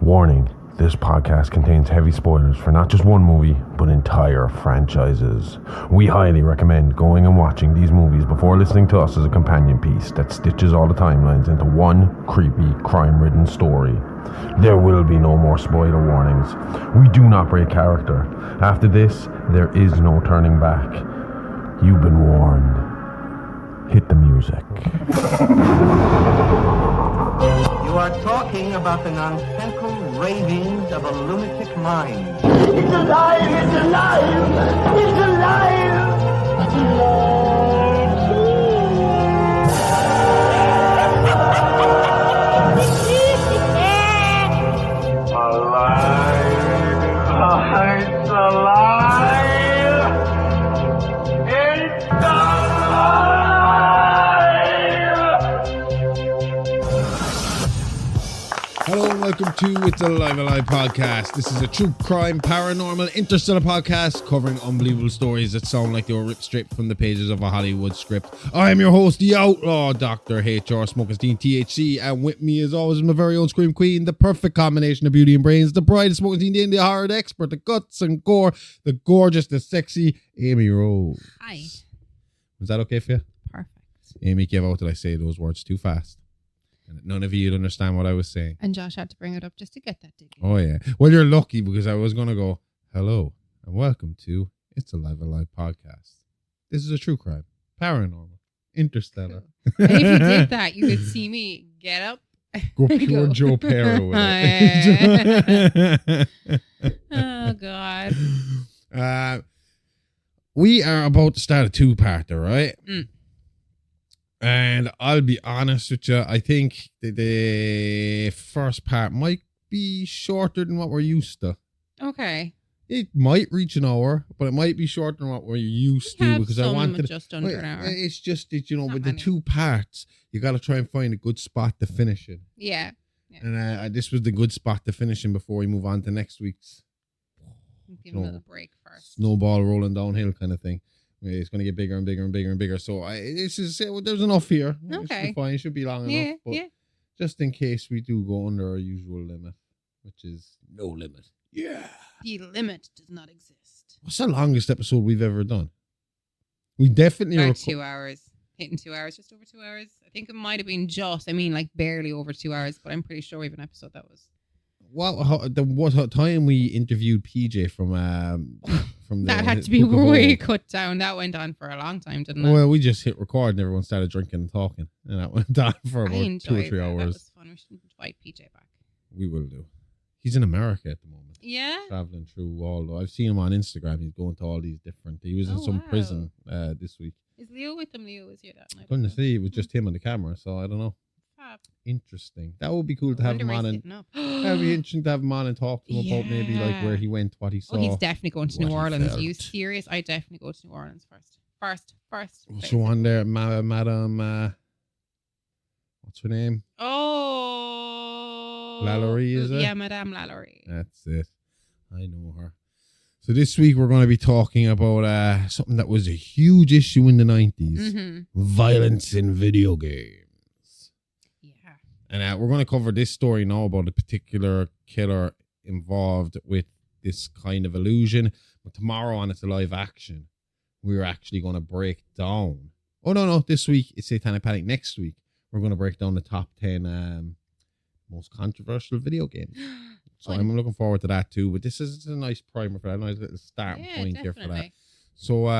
Warning, this podcast contains heavy spoilers for not just one movie, but entire franchises. We highly recommend going and watching these movies before listening to us as a companion piece that stitches all the timelines into one creepy, crime-ridden story. There will be no more spoiler warnings. We do not break character. After this, there is no turning back. You've been warned. Hit the music. You are talking about the nonsensical ravings of a lunatic mind. It's alive! It's alive! It's alive! It's alive! It's alive! It's alive! Hello and welcome to It's Alive podcast. This is a true crime, paranormal, interstellar podcast covering unbelievable stories that sound like they were ripped straight from the pages of a Hollywood script. I am your host, the outlaw, Dr. HR Smokenstein THC, and with me as always is my very own Scream Queen, the perfect combination of beauty and brains, the bride of Smokenstein, the horror expert, the guts and gore, the gorgeous, the sexy Amy Rose. Hi. Was that okay for you? Perfect. Amy gave out that I say those words too fast. And none of you'd understand what I was saying. And Josh had to bring it up just to get that dig. Oh, yeah. Well, you're lucky because I was going to go, hello and welcome to It's Alive podcast. This is a true crime, paranormal, interstellar. And if you did that, you could see me get up. Go pure Go. Joe Perro with it. Oh, God. We are about to start a two-parter, right? Mm. And I'll be honest with you, I think the first part might be shorter than what we're used to. Okay. It might reach an hour, but it might be shorter than what we're used to because I wanted just under an hour. It's just that, Not with many. the two parts, you got to try and find a good spot to finish it. Yeah. And this was the good spot to finish in before we move on to next week's Give him a little break first. snowball rolling downhill kind of thing. It's going to get bigger and bigger and bigger and bigger. So there's enough here. It should Okay. be fine. It should be long Yeah, enough. But yeah. just in case we do go under our usual limit, which is no limit. Yeah. The limit does not exist. What's the longest episode we've ever done? We definitely About 2 hours. Hitting 2 hours, just over 2 hours. I think it might have been like barely over 2 hours, but I'm pretty sure we have an episode that was. What time we interviewed PJ from the That had to be Book of way Old. cut down. That went on for a long time, didn't it? Well, we just hit record and everyone started drinking and talking, and that went on for I about 2 or enjoyed 3 that. That hours. was fun. We should invite PJ back. We will do. He's in America at the moment. Yeah. Traveling through all. I've seen him on Instagram. He's going to all these different. He was in Oh, some wow. prison this week. Is Leo with them? Leo was here that night. Couldn't see. It was just him on the camera, so I don't know. Fab. Interesting. That would be cool to have him on, and that would be Oh, interesting to have him on and talk to him about maybe like where he went, what he saw. he's definitely going to what New he Orleans. felt. Are you serious? I definitely go to New Orleans first. What's the one there, Madam? What's her name? Oh. Lalaurie, is it? Yeah, Madame Lalaurie. That's it. I know her. So this week we're going to be talking about something that was a huge issue in the 90s. Mm-hmm. Violence in video games. Yeah. And we're going to cover this story now about a particular killer involved with this kind of illusion. But tomorrow on It's a Live Action, we're actually going to break down. Oh, no. This week it's Satanic Panic. Next week, we're going to break down the top 10 most controversial video games. So I'm looking forward to that too. But this is a nice primer for that, a nice little starting point here for that. Definitely. So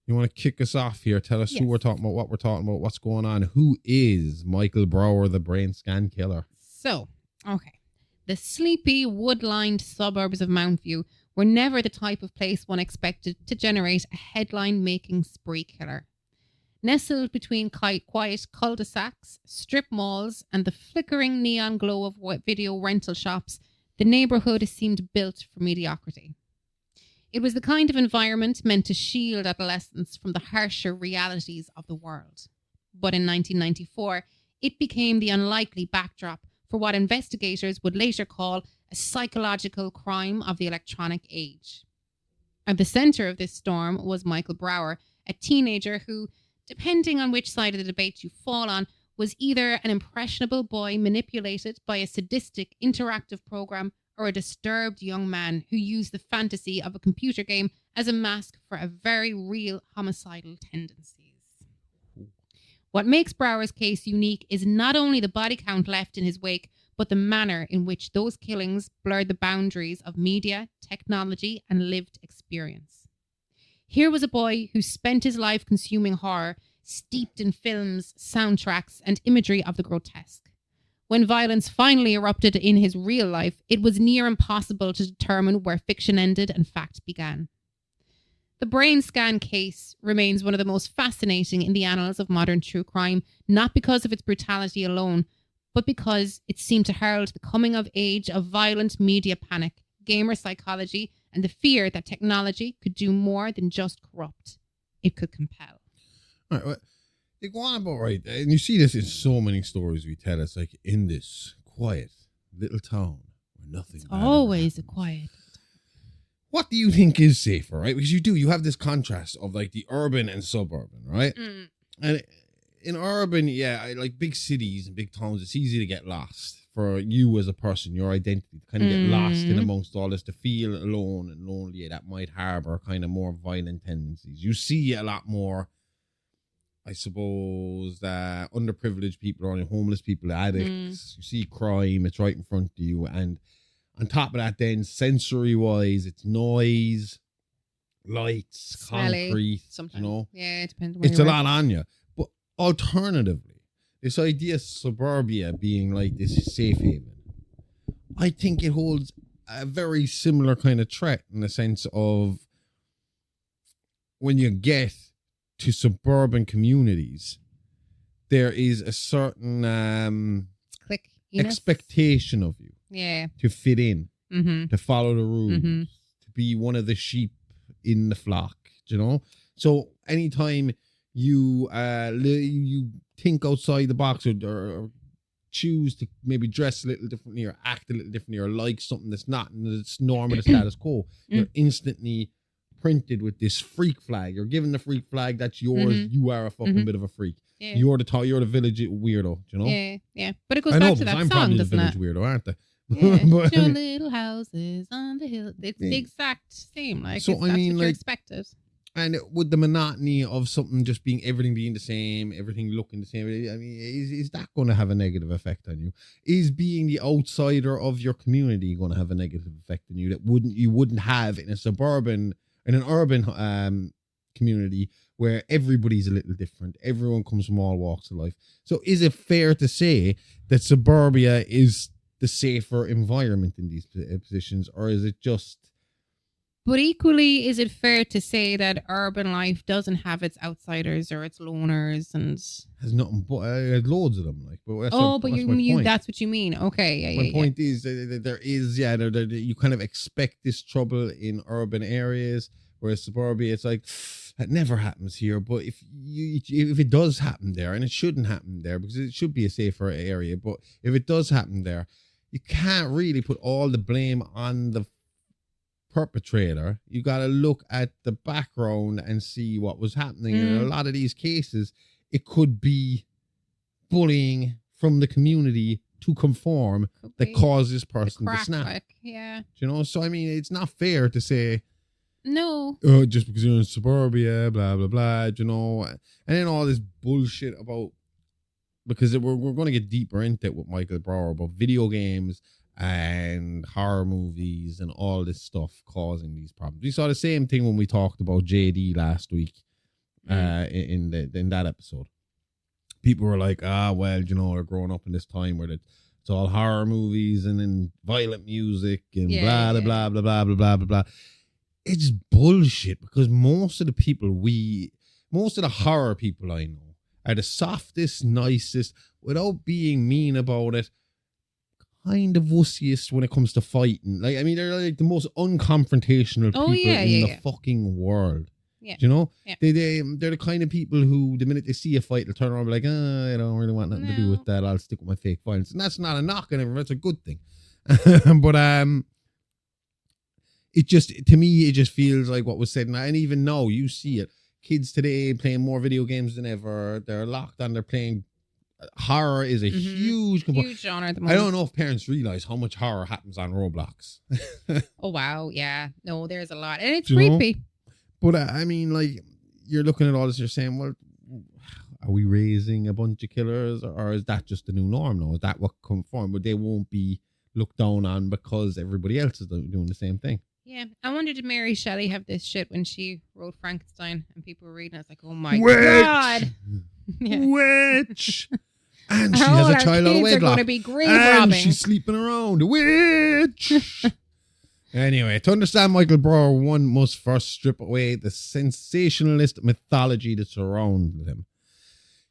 you want to kick us off here? Tell us who we're talking about, what we're talking about, what's going on. Who is Micheal Brower, the Brainscan Killer? So, okay. The sleepy, wood-lined suburbs of Mount View were never the type of place one expected to generate a headline-making spree killer. Nestled between quiet cul-de-sacs, strip malls, and the flickering neon glow of video rental shops, the neighborhood seemed built for mediocrity. It was the kind of environment meant to shield adolescents from the harsher realities of the world. But in 1994, it became the unlikely backdrop for what investigators would later call a psychological crime of the electronic age. At the center of this storm was Micheal Brower, a teenager who, depending on which side of the debate you fall on, was either an impressionable boy manipulated by a sadistic interactive program or a disturbed young man who used the fantasy of a computer game as a mask for a very real homicidal tendencies. What makes Brower's case unique is not only the body count left in his wake, but the manner in which those killings blurred the boundaries of media, technology, and lived experience. Here was a boy who spent his life consuming horror, steeped in films, soundtracks, and imagery of the grotesque. When violence finally erupted in his real life, it was near impossible to determine where fiction ended and fact began. The Brainscan case remains one of the most fascinating in the annals of modern true crime, not because of its brutality alone, but because it seemed to herald the coming of age of violent media panic, gamer psychology, and the fear that technology could do more than just corrupt. It could compel. All right, well, you go on about right, and you see this in so many stories we tell. It's like in this quiet little town where nothing. It's always a quiet. What do you think is safer, right? Because you have this contrast of like the urban and suburban, right? And in urban, like big cities and big towns, it's easy to get lost for you as a person, your identity, to kind of get lost in amongst all this, to feel alone and lonely that might harbor kind of more violent tendencies. You see a lot more, I suppose, underprivileged people, or homeless people, addicts. You see crime, it's right in front of you. And on top of that, then, sensory-wise, it's noise, lights, Smelly, concrete, sometimes. Yeah, it depends. It's a lot on you. But alternatively, this idea of suburbia being like this safe haven, I think it holds a very similar kind of threat in the sense of when you get to suburban communities, there is a certain expectation of you. Yeah. To fit in, to follow the rules, to be one of the sheep in the flock, So anytime you think outside the box or choose to maybe dress a little differently or act a little differently or like something that's not that's normal, the status quo, you're instantly printed with this freak flag. You're given the freak flag, that's yours. You are a fucking bit of a freak. Yeah. You're the village weirdo, Yeah. But it goes back to that I'm song, probably the doesn't village it? weirdo, aren't I? Yeah, your little houses on the hill. It's the exact same. Like, so that's what you're expected. And with the monotony of something just everything being the same, everything looking the same, I mean, is that going to have a negative effect on you? Is being the outsider of your community going to have a negative effect on you that you wouldn't have in an urban community where everybody's a little different, everyone comes from all walks of life? So is it fair to say that suburbia is the safer environment in these positions, or is it just? But equally, is it fair to say that urban life doesn't have its outsiders or its loners and has nothing but loads of them? Like, but that's what you mean? Okay, My point is that there is, you kind of expect this trouble in urban areas, whereas suburbia, it's like that never happens here. But if it does happen there, and it shouldn't happen there because it should be a safer area, but if it does happen there, you can't really put all the blame on the perpetrator. You got to look at the background and see what was happening. And in a lot of these cases, it could be bullying from the community to conform that caused this person to snap. So I mean, it's not fair to say no, just because you're in suburbia, blah blah blah, and then all this bullshit about, because we're going to get deeper into it with Micheal Brower about video games and horror movies and all this stuff causing these problems. We saw the same thing when we talked about JD last week in that episode. People were like, they're growing up in this time where it's all horror movies and then violent music and blah, blah, blah, blah, blah, blah, blah, blah. It's bullshit, because most of the horror people I know are the softest, nicest, without being mean about it, kind of wussiest when it comes to fighting. Like, I mean, they're like the most unconfrontational people in the fucking world. Yeah. Yeah. They're the kind of people who, the minute they see a fight, they'll turn around and be like, I don't really want nothing to do with that. I'll stick with my fake violence. And that's not a knock on everyone. That's a good thing. But it just, to me, it just feels like what was said. And even now, you see it. Kids today playing more video games than ever. They're locked on. They're playing horror is a huge component. Huge genre at the I moment. don't know if parents realize how much horror happens on Roblox. Oh, wow. Yeah. No, there's a lot. And it's Do you know? creepy. But I mean, like, you're looking at all this, you're saying, well, are we raising a bunch of killers, or is that just the new norm now? Is that what come from? But they won't be looked down on because everybody else is doing the same thing. Yeah. I wonder, did Mary Shelley have this shit when she wrote Frankenstein and people were reading it? It's like, oh my God. Yeah. Witch! And she All has a our child out of kids are wedlock. going to be grave And robbing. she's sleeping around. Witch! Anyway, to understand Micheal Brower, one must first strip away the sensationalist mythology that surrounded him.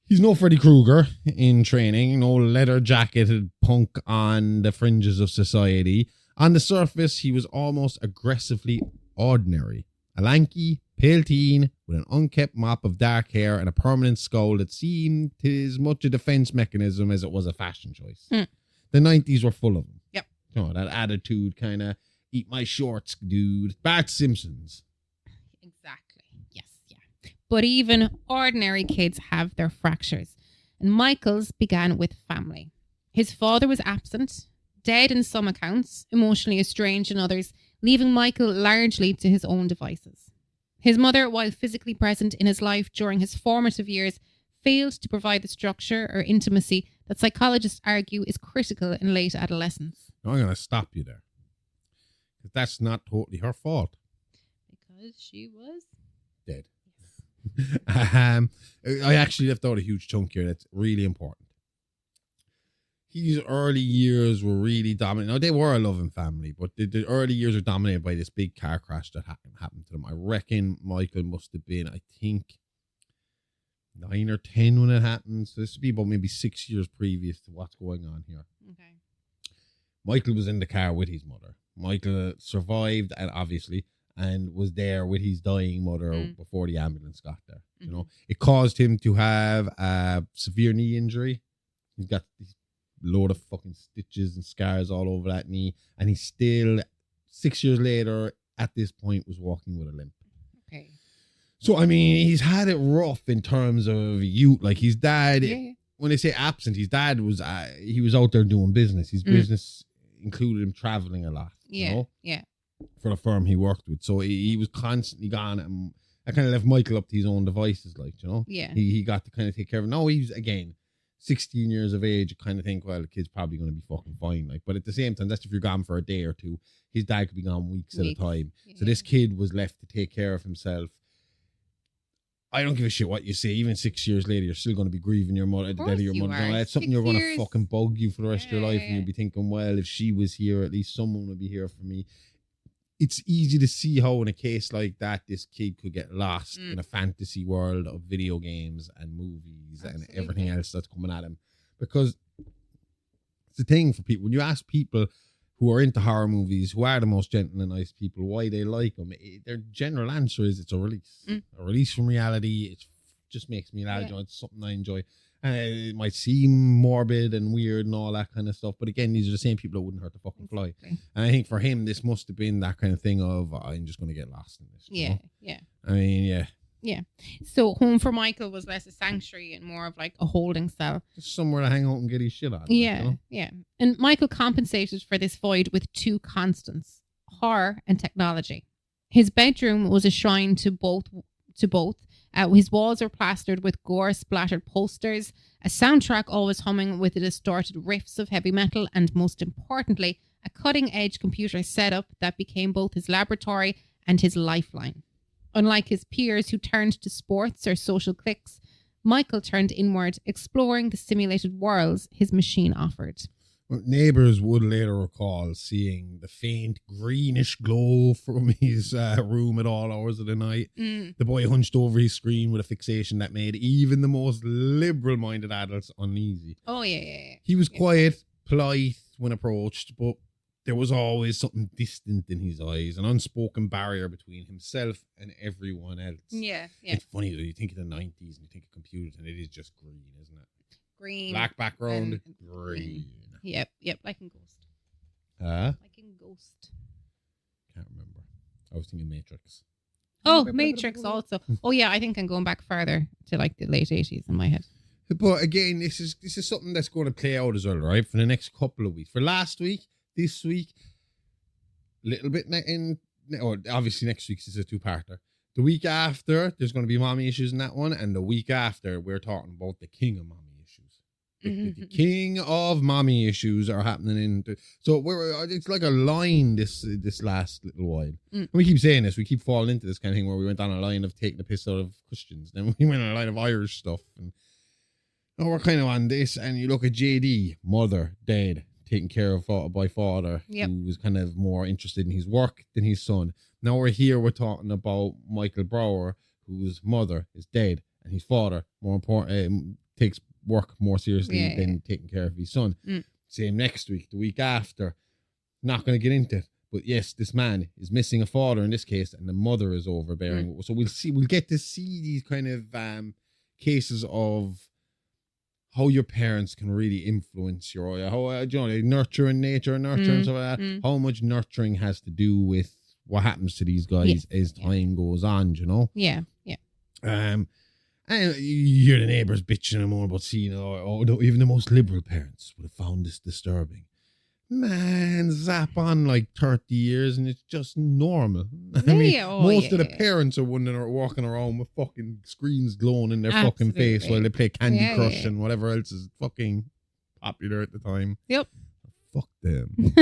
He's no Freddy Krueger in training, no leather-jacketed punk on the fringes of society. On the surface, he was almost aggressively ordinary. A lanky, pale teen with an unkempt mop of dark hair and a permanent skull that seemed as much a defense mechanism as it was a fashion choice. The 90s were full of them. Yep. You know, that attitude kind of, eat my shorts, dude. Bart Simpsons. Exactly. Yes, yeah. But even ordinary kids have their fractures. And Michael's began with family. His father was absent, dead in some accounts, emotionally estranged in others, leaving Michael largely to his own devices. His mother, while physically present in his life during his formative years, failed to provide the structure or intimacy that psychologists argue is critical in late adolescence. Now I'm going to stop you there. Because that's not totally her fault. Because she was Dead. I actually left out a huge chunk here that's really important. His early years were really dominant. Now, they were a loving family, but the early years are dominated by this big car crash that happened to them. I reckon Michael must have been, I think, 9 or 10 when it happened. So this would be about maybe 6 years previous to what's going on here. okay. Michael was in the car with his mother. Michael survived, and was there with his dying mother before the ambulance got there. You know, it caused him to have a severe knee injury. He's got this load of fucking stitches and scars all over that knee, and he still 6 years later at this point was walking with a limp. Okay. So I mean, he's had it rough in terms of youth. Like his dad, Yeah. when they say absent, his dad was he was out there doing business. His business included him traveling a lot. Yeah. You know? Yeah. For the firm he worked with. So he was constantly gone, and I kind of left Michael up to his own devices, like, you know? Yeah. He got to kind of take care of him. No, he's, again, 16 years of age. You kind of think, well, the kid's probably going to be fucking fine. Like, but at the same time, that's if you're gone for a day or two. His dad could be gone weeks at a time. Yeah. So this kid was left to take care of himself. I don't give a shit what you say. Even 6 years later, you're still going to be grieving your mother, the death of your you mother. are. That's something 6 you're going to years. fucking bug you for the rest of your life. And Yeah. you'll be thinking, well, if she was here, at least someone would be here for me. It's easy to see how in a case like that, this kid could get lost in a fantasy world of video games and movies and everything else that's coming at him. Because it's the thing for people. When you ask people who are into horror movies, who are the most gentle and nice people, why they like them, their general answer is it's a release. A release from reality. It just makes me laugh. Yeah. It's something I enjoy. It might seem morbid and weird and all that kind of stuff, but again, these are the same people that wouldn't hurt the fucking fly. Exactly. And I think for him, this must have been that kind of thing of, I'm just going to get lost in this. you Yeah. know? Yeah. I mean, yeah. Yeah. So home for Michael was less a sanctuary and more of like a holding cell. Just somewhere to hang out and get his shit on. like, Yeah. you know? Yeah. And Michael compensated for this void with two constants: horror and technology. His bedroom was a shrine to both. His walls were plastered with gore-splattered posters, a soundtrack always humming with the distorted riffs of heavy metal, and most importantly, a cutting-edge computer setup that became both his laboratory and his lifeline. Unlike his peers who turned to sports or social cliques, Michael turned inward, exploring the simulated worlds his machine offered. Neighbours would later recall seeing the faint greenish glow from his room at all hours of the night. The boy hunched over his screen with a fixation that made even the most liberal-minded adults uneasy. Oh, yeah. He was quiet, polite when approached, but there was always something distant in his eyes, an unspoken barrier between himself and everyone else. Yeah. It's funny though, you think of the 90s and you think of computers and it is just green, isn't it? Green. Black background, and green. Yep, like in Ghost. Huh? Like in Ghost. Can't remember. I was thinking Matrix. Oh, Matrix also. Oh, yeah, I think I'm going back further to like the late 80s in my head. But again, this is something that's going to play out as well, right? For the next couple of weeks. For last week, this week, a little bit obviously next week is a two-parter. The week after, there's going to be mommy issues in that one, and the week after, we're talking about the king of mommy issues. The king of mommy issues are happening so it's like a line this last little while. And we keep saying this, we keep falling into this kind of thing where we went on a line of taking the piss out of Christians, then we went on a line of Irish stuff, and now we're kind of on this. And you look at JD, mother dead, taken care of by father, who was kind of more interested in his work than his son. Now we're talking about Micheal Brower, whose mother is dead, and his father, more important, takes work more seriously than taking care of his son. Same next week, the week after. Not going to get into it, but yes, this man is missing a father in this case, and the mother is overbearing. So we'll get to see these kind of cases of how your parents can really influence your nurturing nature and stuff like that. How much nurturing has to do with what happens to these guys as time goes on, Yeah. And you hear the neighbours bitching and more about seeing, even the most liberal parents would have found this disturbing. Man, zap on like 30 years and it's just normal. I mean, most of the parents are walking around with fucking screens glowing in their fucking face while they play Candy Crush and whatever else is fucking popular at the time. Yep. Fuck them.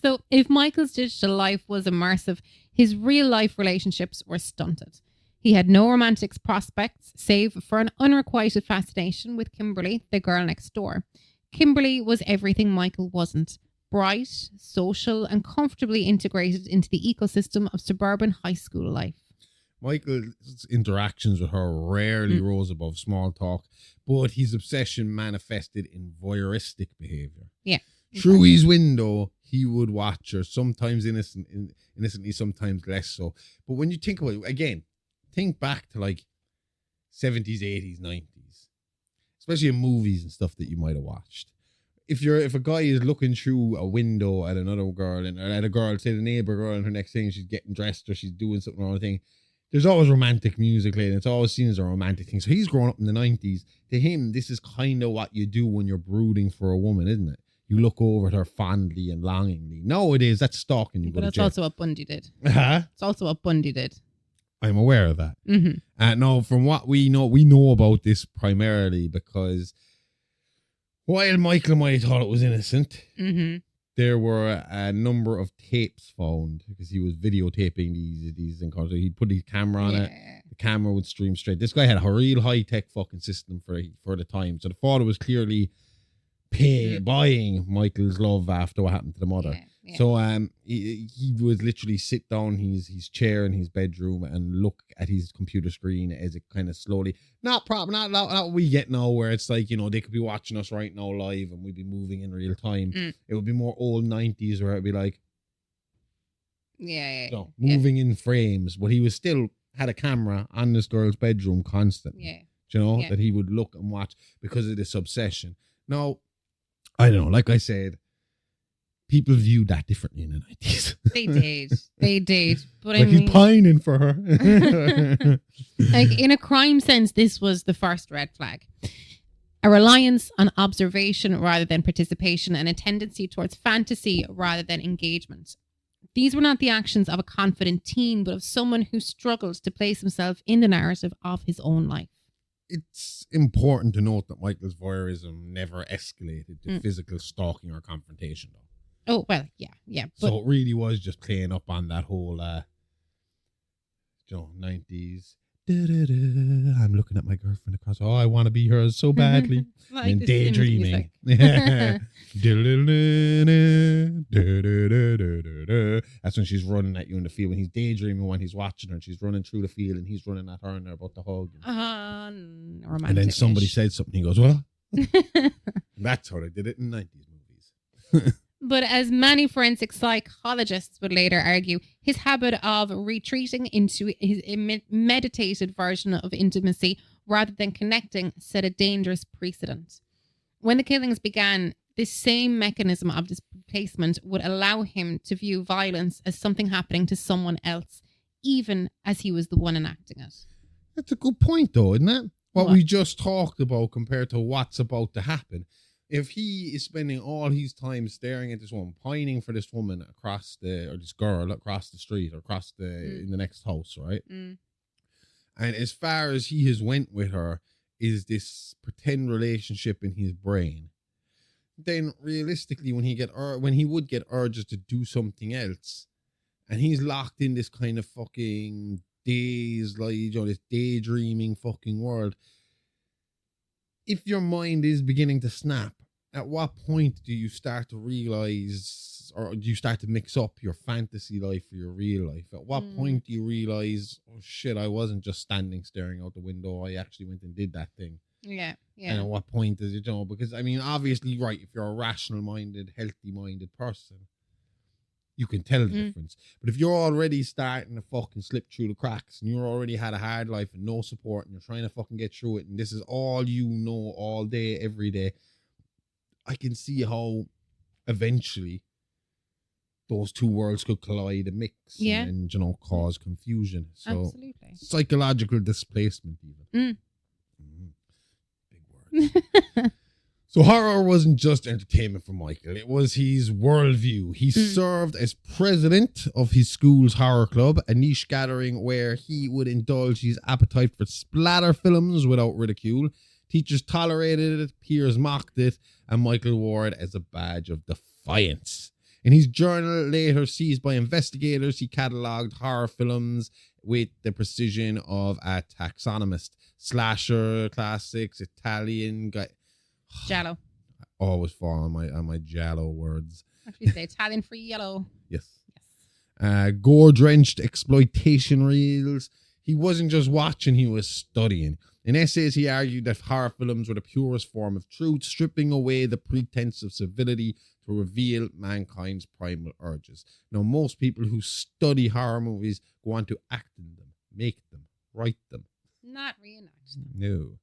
So if Michael's digital life was immersive, his real life relationships were stunted. He had no romantic prospects, save for an unrequited fascination with Kimberly, the girl next door. Kimberly was everything Michael wasn't. Bright, social, and comfortably integrated into the ecosystem of suburban high school life. Michael's interactions with her rarely rose above small talk, but his obsession manifested in voyeuristic behaviour. Yeah. Through his window, he would watch her, sometimes innocently, sometimes less so. But when you think about it, again, think back to like 70s, 80s, 90s, especially in movies and stuff that you might have watched. If a guy is looking through a window at another girl, and at a girl, say the neighbor girl, and her next thing she's getting dressed or she's doing something or other thing, there's always romantic music playing. It's always seen as a romantic thing. So he's growing up in the 90s. To him, this is kind of what you do when you're brooding for a woman, isn't it? You look over at her fondly and longingly. Nowadays, that's stalking you. But that's also what Bundy did. Huh? It's also what Bundy did. I'm aware of that. No, from what we know about this primarily because while Michael might have thought it was innocent, there were a number of tapes found because he was videotaping these encounters. He'd put his camera on it. The camera would stream straight. This guy had a real high-tech fucking system for the time. So the father was clearly buying Michael's love after what happened to the mother. So he would literally sit down his chair in his bedroom and look at his computer screen as it kind of slowly, not what we get now where it's like, they could be watching us right now live and we'd be moving in real time. It would be more old 90s where it'd be like moving in frames, but he was still had a camera on this girl's bedroom constantly. That he would look and watch because of this obsession. Now, I don't know, like I said, people viewed that differently in the 90s. They did. But like he's pining for her. Like in a crime sense, this was the first red flag. A reliance on observation rather than participation and a tendency towards fantasy rather than engagement. These were not the actions of a confident teen, but of someone who struggled to place himself in the narrative of his own life. It's important to note that Michael's voyeurism never escalated to physical stalking or confrontation, though. Oh, well, yeah. So it really was just playing up on that whole, 90s. I'm looking at my girlfriend across. Oh, I want to be hers so badly. Like and daydreaming. That's when she's running at you in the field. When he's daydreaming, when he's watching her, and she's running through the field, and he's running at her, and they're about to hug. Romantic. And then somebody said something. He goes, "What?" That's how they did it in 90s movies. But as many forensic psychologists would later argue, his habit of retreating into his meditated version of intimacy rather than connecting set a dangerous precedent. When the killings began, this same mechanism of displacement would allow him to view violence as something happening to someone else, even as he was the one enacting it. That's a good point, though, isn't it? what we just talked about compared to what's about to happen. If he is spending all his time staring at this woman, pining for this woman or this girl across the street or in the next house, right? Mm. And as far as he has went with her is this pretend relationship in his brain, then realistically, when he would get urges to do something else, and he's locked in this kind of fucking daze, like, this daydreaming fucking world. If your mind is beginning to snap, at what point do you start to realize, or do you start to mix up your fantasy life for your real life? At what point do you realize, oh shit, I wasn't just standing staring out the window, I actually went and did that thing? Yeah. And at what point does it, because I mean, obviously, right, if you're a rational minded, healthy minded person, you can tell the difference. But if you're already starting to fucking slip through the cracks and you're already had a hard life and no support and you're trying to fucking get through it and this is all you know all day, every day, I can see how eventually those two worlds could collide and mix and cause confusion. So absolutely. Psychological displacement even. Mm. Big word. So horror wasn't just entertainment for Michael. It was his worldview. He served as president of his school's horror club, a niche gathering where he would indulge his appetite for splatter films without ridicule. Teachers tolerated it, peers mocked it, and Michael wore it as a badge of defiance. In his journal, later seized by investigators, he catalogued horror films with the precision of a taxonomist. Slasher, classics, Italian... Giallo. I always fall on my Giallo words. Actually, say Italian for yellow. Yes. Gore-drenched exploitation reels. He wasn't just watching, he was studying. In essays, he argued that horror films were the purest form of truth, stripping away the pretense of civility to reveal mankind's primal urges. Now, most people who study horror movies go on to act in them, make them, write them. Not reenact them. No.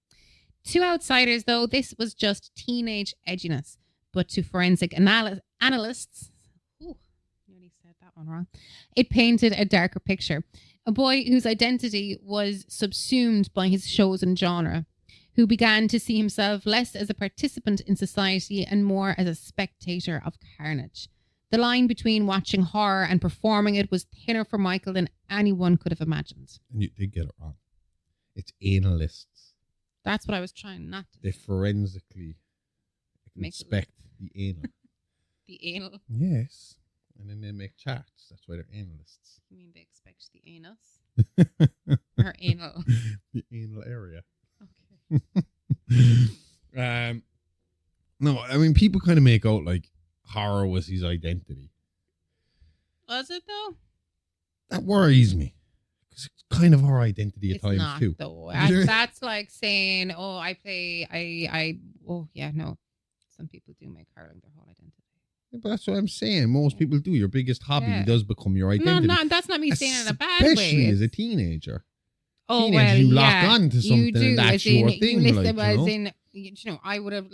To outsiders, though, this was just teenage edginess. But to forensic analysts, nearly said that one wrong, it painted a darker picture. A boy whose identity was subsumed by his chosen genre, who began to see himself less as a participant in society and more as a spectator of carnage. The line between watching horror and performing it was thinner for Michael than anyone could have imagined. And you did get it wrong. It's analysts. That's what I was trying not to. They forensically inspect the anal. The anal? Yes. And then they make charts. That's why they're analysts. You mean they expect the anus? Or anal? The anal area. Okay. No, I mean, people kind of make out like horror was his identity. Was it though? That worries me. Because it's kind of our identity at It's times not, too. Though. That's like saying, oh, no. Some people do make horror their whole identity. Yeah, but that's what I'm saying. Most people do. Your biggest hobby does become your identity. No, that's not me saying it in a bad way. Especially as a teenager. Oh, teenager, you lock on to something you do, and that's your thing. You listen, I would have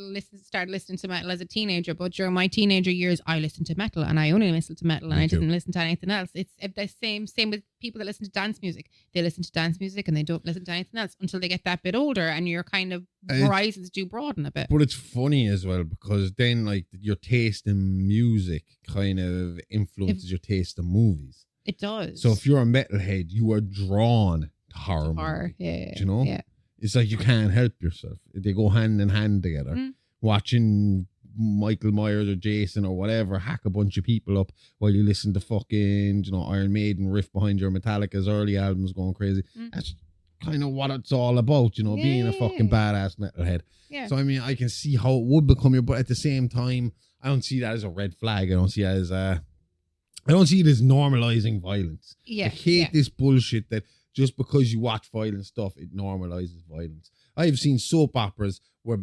started listening to metal as a teenager, but during my teenager years, I listened to metal and I only listened to metal and I didn't listen to anything else. It's the same with people that listen to dance music. They listen to dance music and they don't listen to anything else until they get that bit older and your kind of horizons do broaden a bit. But it's funny as well because then like your taste in music kind of influences your taste in movies. It does. So if you're a metalhead, you are drawn to horror. Yeah. Do you know? Yeah. It's like you can't help yourself. They go hand in hand together. Watching Michael Myers or Jason or whatever hack a bunch of people up while you listen to fucking, Iron Maiden riff behind your Metallica's early albums going crazy. That's kind of what it's all about, being a fucking badass metalhead. Yeah. So, I mean, I can see how it would become your, but at the same time, I don't see that as a red flag. I don't see it as I don't see it as normalizing violence. Yeah. I hate this bullshit that just because you watch violent stuff, it normalizes violence. I've seen soap operas where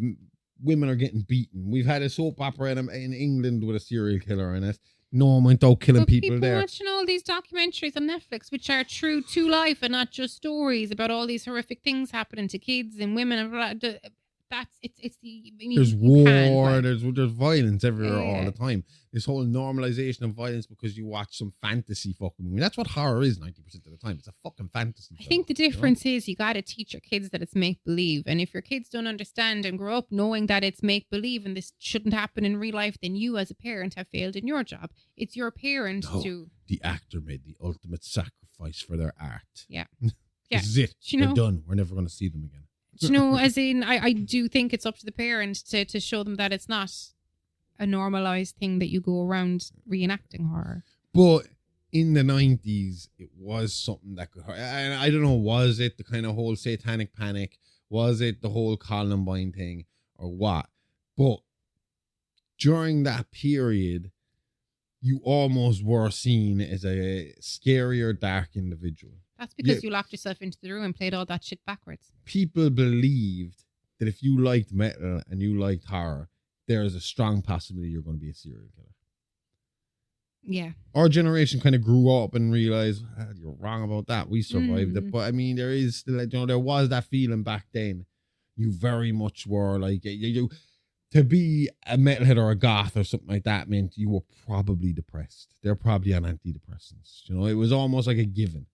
women are getting beaten. We've had a soap opera in England with a serial killer in it. No one went out killing people there. Watching all these documentaries on Netflix, which are true to life and not just stories about all these horrific things happening to kids and women. it's the There's you can, war, but- there's violence everywhere Yeah. all the time. This whole normalization of violence because you watch some fantasy fucking movie. That's what horror is 90% of the time. It's a fucking fantasy. I think the difference is you got to teach your kids that it's make believe, and if your kids don't understand and grow up knowing that it's make believe and this shouldn't happen in real life, then you as a parent have failed in your job. It's your parent No. to The actor made the ultimate sacrifice for their art. Yeah. This is it. You They're know- done. We're never going to see them again. as in I do think it's up to the parent to show them that it's not a normalized thing that you go around reenacting horror. But in the 90s, it was something that could hurt. And I don't know, was it the kind of whole satanic panic? Was it the whole Columbine thing or what? But during that period, you almost were seen as a scarier, dark individual. That's because Yeah. you locked yourself into the room and played all that shit backwards. People believed that if you liked metal and you liked horror, there is a strong possibility you're going to be a serial killer. Yeah. Our generation kind of grew up and realized you're wrong about that. We survived it, but I mean, there is still, there was that feeling back then. You very much were like you to be a metalhead or a goth or something like that meant you were probably depressed. They're probably on antidepressants. It was almost like a given.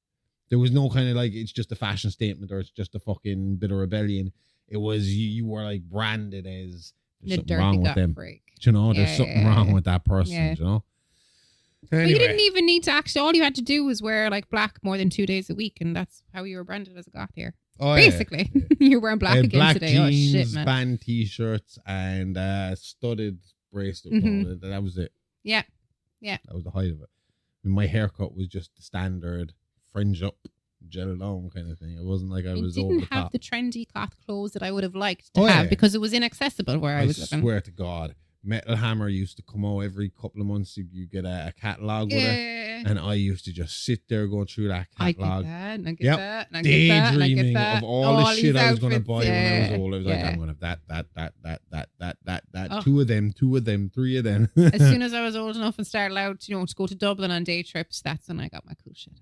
There was no kind of like it's just a fashion statement or it's just a fucking bit of rebellion. It was you were like branded as The something dirty wrong with goth them. freak. There's Yeah, something yeah, wrong yeah. with that person. Yeah. Anyway. But you didn't even need to actually, all you had to do was wear like black more than 2 days a week, and that's how you were branded as a goth here. Oh, yeah. Basically, you're wearing black again black today. jeans, Oh shit, man. band t-shirts, and studded bracelet. Mhm. That was it. Yeah. That was the height of it. I mean, my haircut was just the standard fringe up, gel down kind of thing. It wasn't like I It was over didn't the have top. the trendy cloth clothes that I would have liked to Oh, have yeah. because it was inaccessible where I I was living. swear to God, Metal Hammer used to come out every couple of months. You get a catalogue with it. Yeah. And I used to just sit there going through that I get catalogue. that, and I get Yep. that, and I get that, and I get Daydreaming that. of all the these shit I was going to outfits, buy when I was yeah, old. I was like, yeah. I'm going to have that. Oh. 2 of them, 3 of them. As soon as I was old enough and started out, to go to Dublin on day trips, that's when I got my cool shit.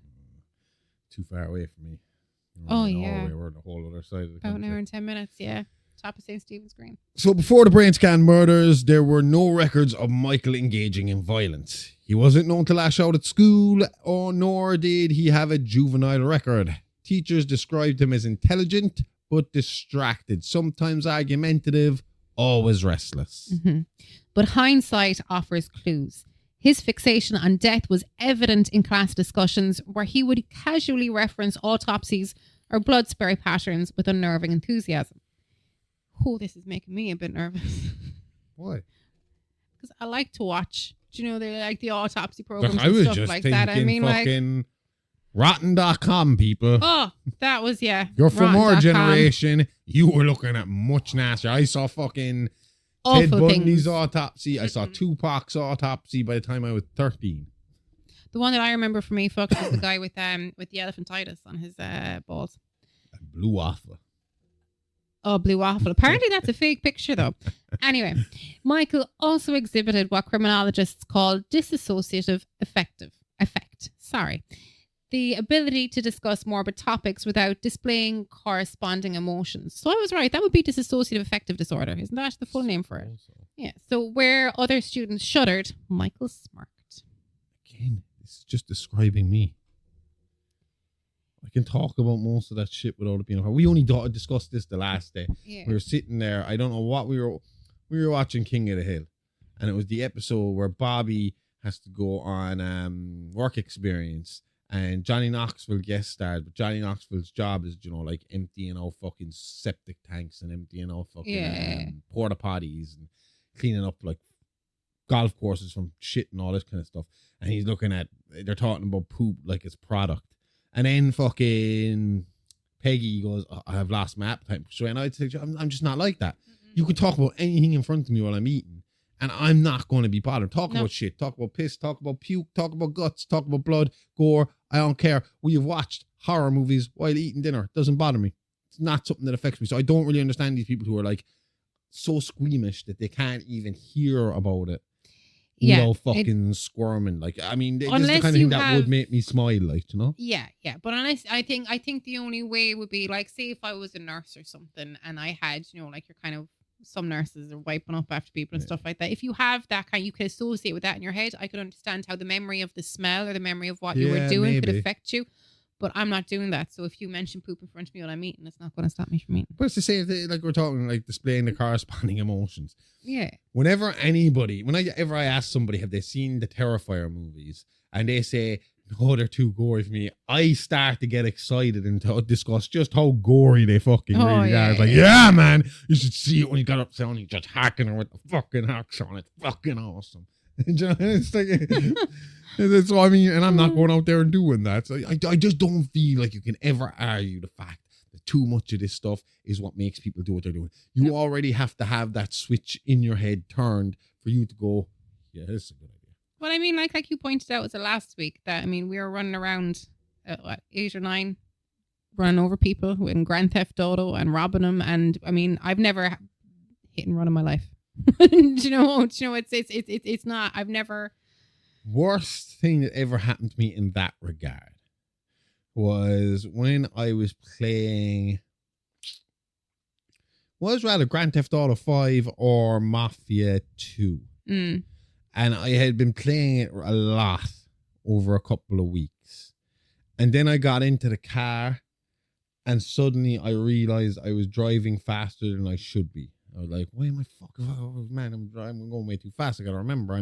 Too far away from me. Oh, in yeah. Norway, we're on the whole other side of the About an country. hour and 10 minutes, yeah. Top of St. Stephen's Green. So before the Brainscan murders, there were no records of Michael engaging in violence. He wasn't known to lash out at school, nor did he have a juvenile record. Teachers described him as intelligent, but distracted, sometimes argumentative, always restless. Mm-hmm. But hindsight offers clues. His fixation on death was evident in class discussions where he would casually reference autopsies or blood spray patterns with unnerving enthusiasm. Oh, this is making me a bit nervous. Why? Because I like to watch, they like the autopsy programs I and was stuff just like thinking that. I mean, like, fucking rotten.com, people. oh, that was, yeah. You're from our rotten.com. generation. You were looking at much nastier. I saw fucking Ted Awful Bundy's things. autopsy. I saw Tupac's autopsy by the time I was 13. The one that I remember for me, fucked, was the guy with the elephantitis on his balls. And blew off. Oh, blue waffle. Apparently that's a fake picture though. Anyway, Michael also exhibited what criminologists call dissociative effect. Sorry. The ability to discuss morbid topics without displaying corresponding emotions. So I was right. That would be dissociative affective disorder. Isn't that the full name for it? Yeah. So where other students shuddered, Michael smirked. Again, this is just describing me. I can talk about most of that shit without it being hard. We only discussed this the last day. Yeah. We were sitting there. I don't know what we were watching King of the Hill, and it was the episode where Bobby has to go on work experience, and Johnny Knoxville guest starred. But Johnny Knoxville's job is, like emptying out fucking septic tanks and emptying out fucking porta potties and cleaning up like golf courses from shit and all this kind of stuff. And he's looking at, they're talking about poop like it's product. And then fucking Peggy goes, I have lost my appetite. So and I'd say, I'm just not like that. You could talk about anything in front of me while I'm eating, and I'm not going to be bothered. Talk about shit, talk about piss, talk about puke, talk about guts, talk about blood, gore. I don't care. We have watched horror movies while eating dinner. It doesn't bother me. It's not something that affects me. So I don't really understand these people who are like so squeamish that they can't even hear about it. Yeah, without fucking squirming. Like, I mean, this is the Unless kind of you thing that have- would make me smile, like, you know? Yeah, yeah. But unless I think the only way would be like, say if I was a nurse or something and I had, like you're kind of, some nurses are wiping up after people and stuff like that. If you have that kind, you can associate with that in your head. I could understand how the memory of the smell or the memory of what you were doing could maybe. affect you. But I'm not doing that. So if you mention poop in front of me while I'm eating, it's not going to stop me from eating. But it's the same thing, like we're talking, like displaying the corresponding emotions. Yeah. Whenever I ask somebody, have they seen the Terrifier movies? And they say, no, they're too gory for me. I start to get excited and to discuss just how gory they fucking really are. It's like, yeah, man, you should see it when you got up there and you just hacking her with the fucking axe on it. Fucking awesome. It's like, that's what I mean. And I'm not going out there and doing that. So I just don't feel like you can ever argue the fact that too much of this stuff is what makes people do what they're doing. You already have to have that switch in your head turned for you to go, yeah, this is a good idea. Well, I mean, like you pointed out, was the last week that, we were running around at 8 or 9, running over people in Grand Theft Auto and robbing them. And I mean, I've never hit and run in my life. Do you know? It's not. I've never. Worst thing that ever happened to me in that regard was when I was playing. Was rather Grand Theft Auto 5 or Mafia 2. And I had been playing it a lot over a couple of weeks. And then I got into the car and suddenly I realized I was driving faster than I should be. I was like, why am I fucking... Oh, man, I'm going way too fast. I got to remember,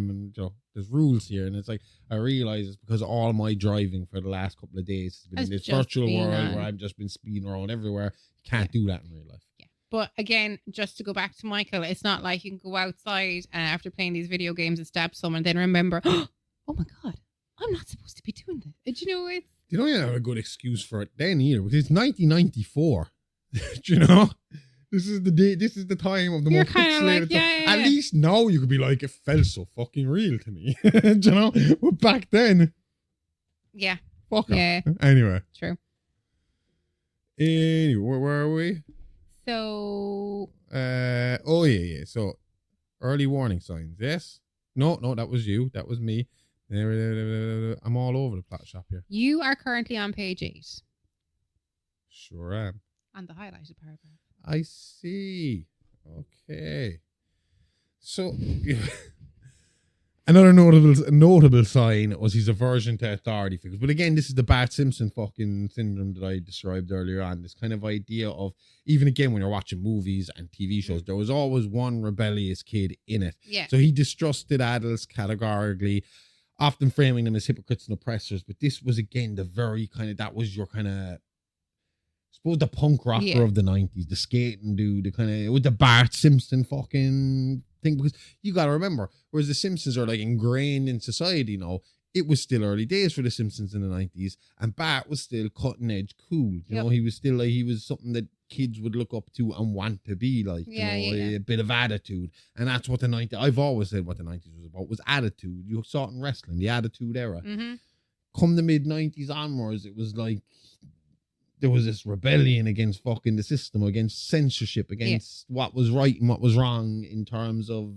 there's rules here. And it's like, I realize it's because all my driving for the last couple of days has been in this virtual world where I've just been speeding around everywhere. You can't do that in real life. Yeah. But again, just to go back to Michael, it's not like you can go outside and after playing these video games and stab someone and then remember, oh my God, I'm not supposed to be doing this. Do you know it? You don't even have a good excuse for it then either, because it's 1994. Do you know? This is the time of the You're most kind of like, pixelated yeah. At least now you could be like, it felt so fucking real to me. Do you know? But back then, yeah. fuck off. Yeah. Anyway. True. Anyway, where are we? So. Oh yeah. So, early warning signs. Yes. No, that was you. That was me. I'm all over the plot shop here. You are currently on page 8. Sure am. On the highlighted paragraph. I see. Okay. So, another notable sign was his aversion to authority figures. But again, this is the Bart Simpson fucking syndrome that I described earlier on. This kind of idea of, even again, when you're watching movies and TV shows, there was always one rebellious kid in it. Yeah. So he distrusted adults categorically, often framing them as hypocrites and oppressors. But this was, again, the very kind of, that was your kind of, I suppose, the punk rocker of the 90s, the skating dude, the kind of, with the Bart Simpson fucking thing. Because you got to remember, whereas the Simpsons are like ingrained in society now, it was still early days for the Simpsons in the 90s, and Bart was still cutting edge cool. You know, he was still like, he was something that kids would look up to and want to be like, a bit of attitude. And that's what the 90s, I've always said what the 90s was about, was attitude. You saw it in wrestling, the attitude era. Mm-hmm. Come the mid 90s onwards, it was like, there was this rebellion against fucking the system, against censorship, against what was right and what was wrong in terms of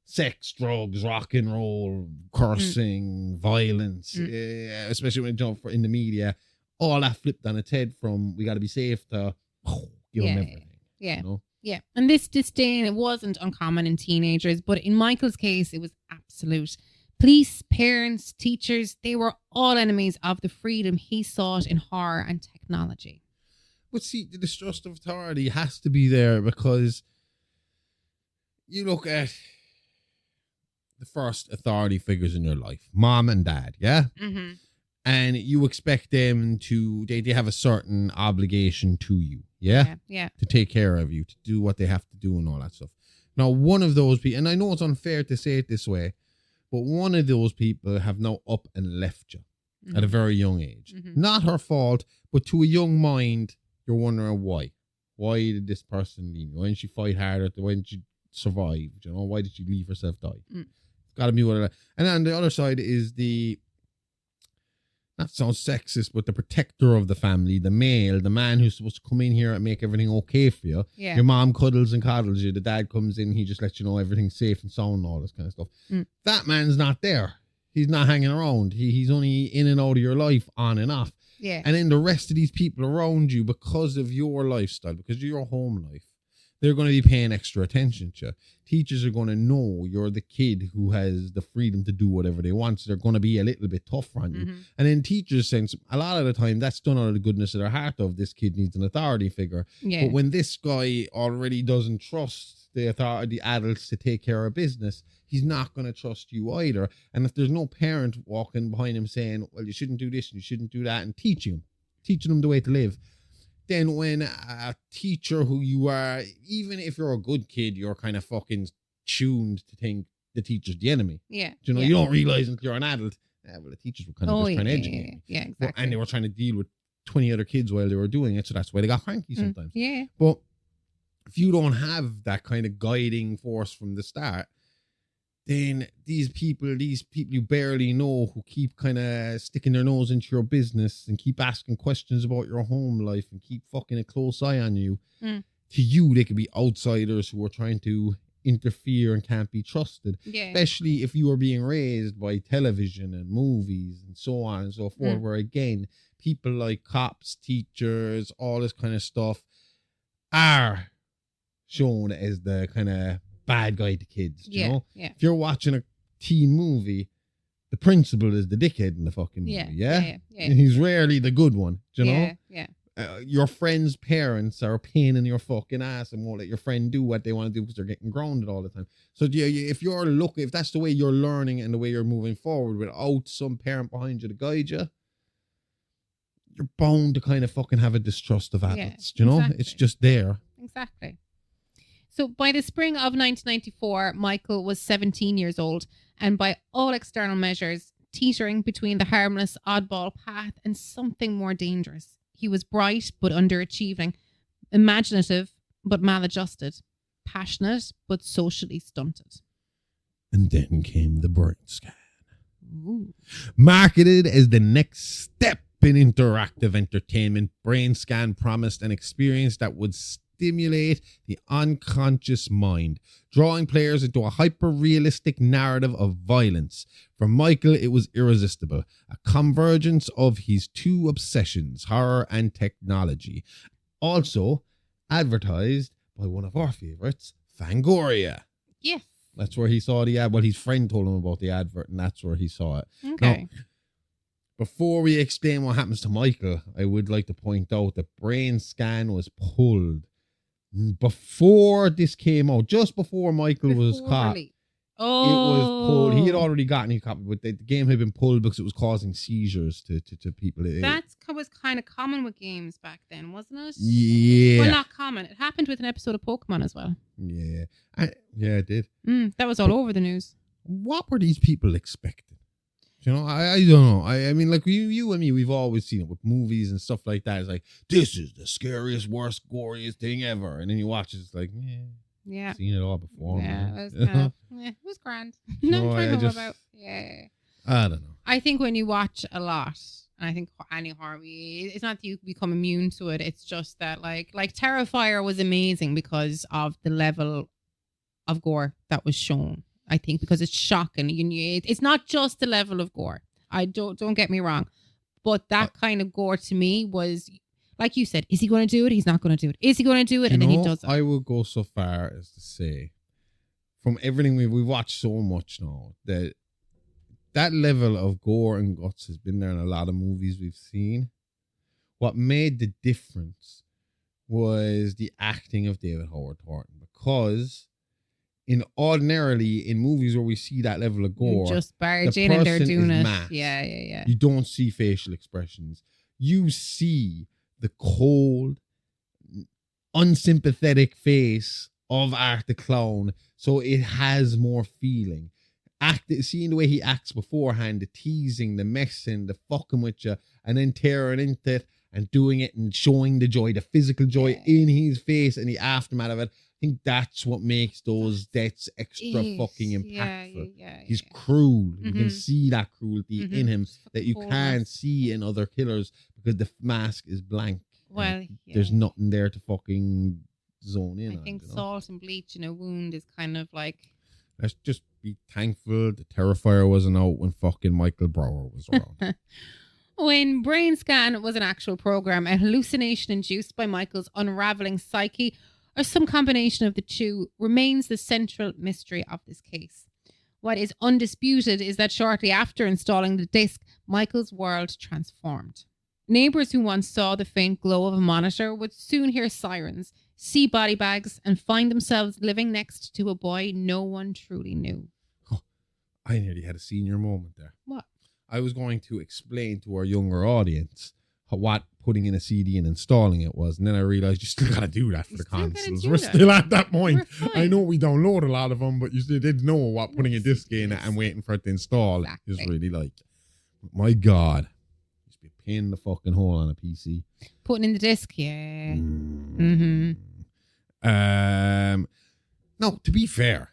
sex, drugs, rock and roll, cursing, violence, especially when in the media. All that flipped on its head from we got to be safe to give them everything. Yeah. You know? Yeah. And this disdain, it wasn't uncommon in teenagers, but in Michael's case, it was absolute. Police, parents, teachers, they were all enemies of the freedom he sought in horror and technology. But see, the distrust of authority has to be there because you look at the first authority figures in your life, mom and dad, yeah? Mm-hmm. And you expect them to, they have a certain obligation to you, yeah? Yeah. To take care of you, to do what they have to do and all that stuff. Now, one of those people, and I know it's unfair to say it this way, but one of those people have now up and left you at a very young age. Mm-hmm. Not her fault, but to a young mind, you're wondering why. Why did this person leave? Why didn't she fight harder? Why didn't she survive? You know, why did she leave herself die? It's got to be what. And on the other side is That sounds sexist, but the protector of the family, the male, the man who's supposed to come in here and make everything okay for you. Yeah. Your mom cuddles and coddles you. The dad comes in, he just lets you know everything's safe and sound and all this kind of stuff. That man's not there. He's not hanging around. He's only in and out of your life, on and off. Yeah. And then the rest of these people around you, because of your lifestyle, because of your home life, they're going to be paying extra attention to you. Teachers are going to know you're the kid who has the freedom to do whatever they want. So they're going to be a little bit tougher on you. And in teachers' sense, a lot of the time, that's done out of the goodness of their heart of this kid needs an authority figure. Yeah. But when this guy already doesn't trust the authority, the adults to take care of business, he's not going to trust you either. And if there's no parent walking behind him saying, well, you shouldn't do this and you shouldn't do that, and teaching him the way to live, then when a teacher who you are, even if you're a good kid, you're kind of fucking tuned to think the teacher's the enemy. Yeah. You know, you don't realize until you're an adult, well, the teachers were kind of just trying to educate me. Yeah, exactly. And they were trying to deal with 20 other kids while they were doing it, so that's why they got cranky sometimes. Yeah. But if you don't have that kind of guiding force from the start, then these people you barely know who keep kind of sticking their nose into your business and keep asking questions about your home life and keep fucking a close eye on you, to you, they could be outsiders who are trying to interfere and can't be trusted. Yeah. Especially if you are being raised by television and movies and so on and so forth, where again, people like cops, teachers, all this kind of stuff are shown as the kind of bad guy to kids, you know? Yeah. If you're watching a teen movie, the principal is the dickhead in the fucking movie, yeah? And he's rarely the good one, do you know? Yeah. Your friend's parents are a pain in your fucking ass and won't let your friend do what they want to do because they're getting grounded all the time. So if that's the way you're learning and the way you're moving forward without some parent behind you to guide you, you're bound to kind of fucking have a distrust of adults, you know? Exactly. It's just there. Exactly. So by the spring of 1994, Michael was 17 years old, and by all external measures, teetering between the harmless oddball path and something more dangerous. He was bright but underachieving, imaginative but maladjusted, passionate but socially stunted. And then came the Brainscan. Ooh. Marketed as the next step in interactive entertainment, Brainscan promised an experience that would stimulate the unconscious mind, drawing players into a hyper-realistic narrative of violence. For Michael, it was irresistible, a convergence of his two obsessions, horror and technology. Also advertised by one of our favourites, Fangoria. Yes. That's where he saw the ad. Well, his friend told him about the advert, and that's where he saw it. Okay. Now, before we explain what happens to Michael, I would like to point out that Brainscan was pulled before this came out, just before Michael was caught. Really? It was pulled. He had already gotten his copy, but the game had been pulled because it was causing seizures to people. That was kind of common with games back then, wasn't it? Yeah. Well, not common. It happened with an episode of Pokemon as well. Yeah. Yeah, it did. That was all over the news. What were these people expecting? You know, I don't know. I mean, like you and me, we've always seen it with movies and stuff like that. It's like, this is the scariest, worst, goriest thing ever. And then you watch it, it's like, yeah. Seen it all before. Yeah, Man. it was grand. No, Nothing to I know just- about. Yeah. I don't know. I think when you watch a lot, and I think any horror movie, it's not that you become immune to it. It's just that like Terrifier was amazing because of the level of gore that was shown. I think because it's shocking. It's not just the level of gore. I don't get me wrong, but that kind of gore to me was, like you said, is he going to do it? He's not going to do it. Is he going to do it? And then he does it. I would go so far as to say, from everything we've watched so much now, that level of gore and guts has been there in a lot of movies we've seen. What made the difference was the acting of David Howard Thornton, because ordinarily in movies where we see that level of gore, you just barge the in and they're person doing is it. masked. Yeah. You don't see facial expressions. You see the cold, unsympathetic face of Art the Clown, so it has more feeling. Seeing the way he acts beforehand, the teasing, the messing, the fucking with you, and then tearing into it and doing it and showing the joy, the physical joy in his face and the aftermath of it. think that's what makes those deaths extra Yes. fucking impactful. Yeah. He's cruel. You can Mhm. see that cruelty in him that you Coldness. can't see in other killers because the mask is blank. Well, There's yeah. nothing there to fucking zone in I on. think You know? salt and bleach in a wound is kind of like. Let's just be thankful the Terrifier wasn't out when fucking Michael Brower was around. When Brainscan was an actual program, a hallucination induced by Michael's unraveling psyche, or some combination of the two, remains the central mystery of this case. What is undisputed is that shortly after installing the disc, Michael's world transformed. Neighbours who once saw the faint glow of a monitor would soon hear sirens, see body bags, and find themselves living next to a boy no one truly knew. I nearly had a senior moment there. What? I was going to explain to our younger audience what putting in a CD and installing it was, and then I realized you still got to do that for the still gotta consoles. do We're that. still at that point. We're fine. I know we download a lot of them, but you still didn't know what putting a disc in and waiting for it to install is Exactly. really like. My God. Used to be a pain in the fucking hole on a PC. Putting in the disc, yeah. Mm-hmm. No, to be fair,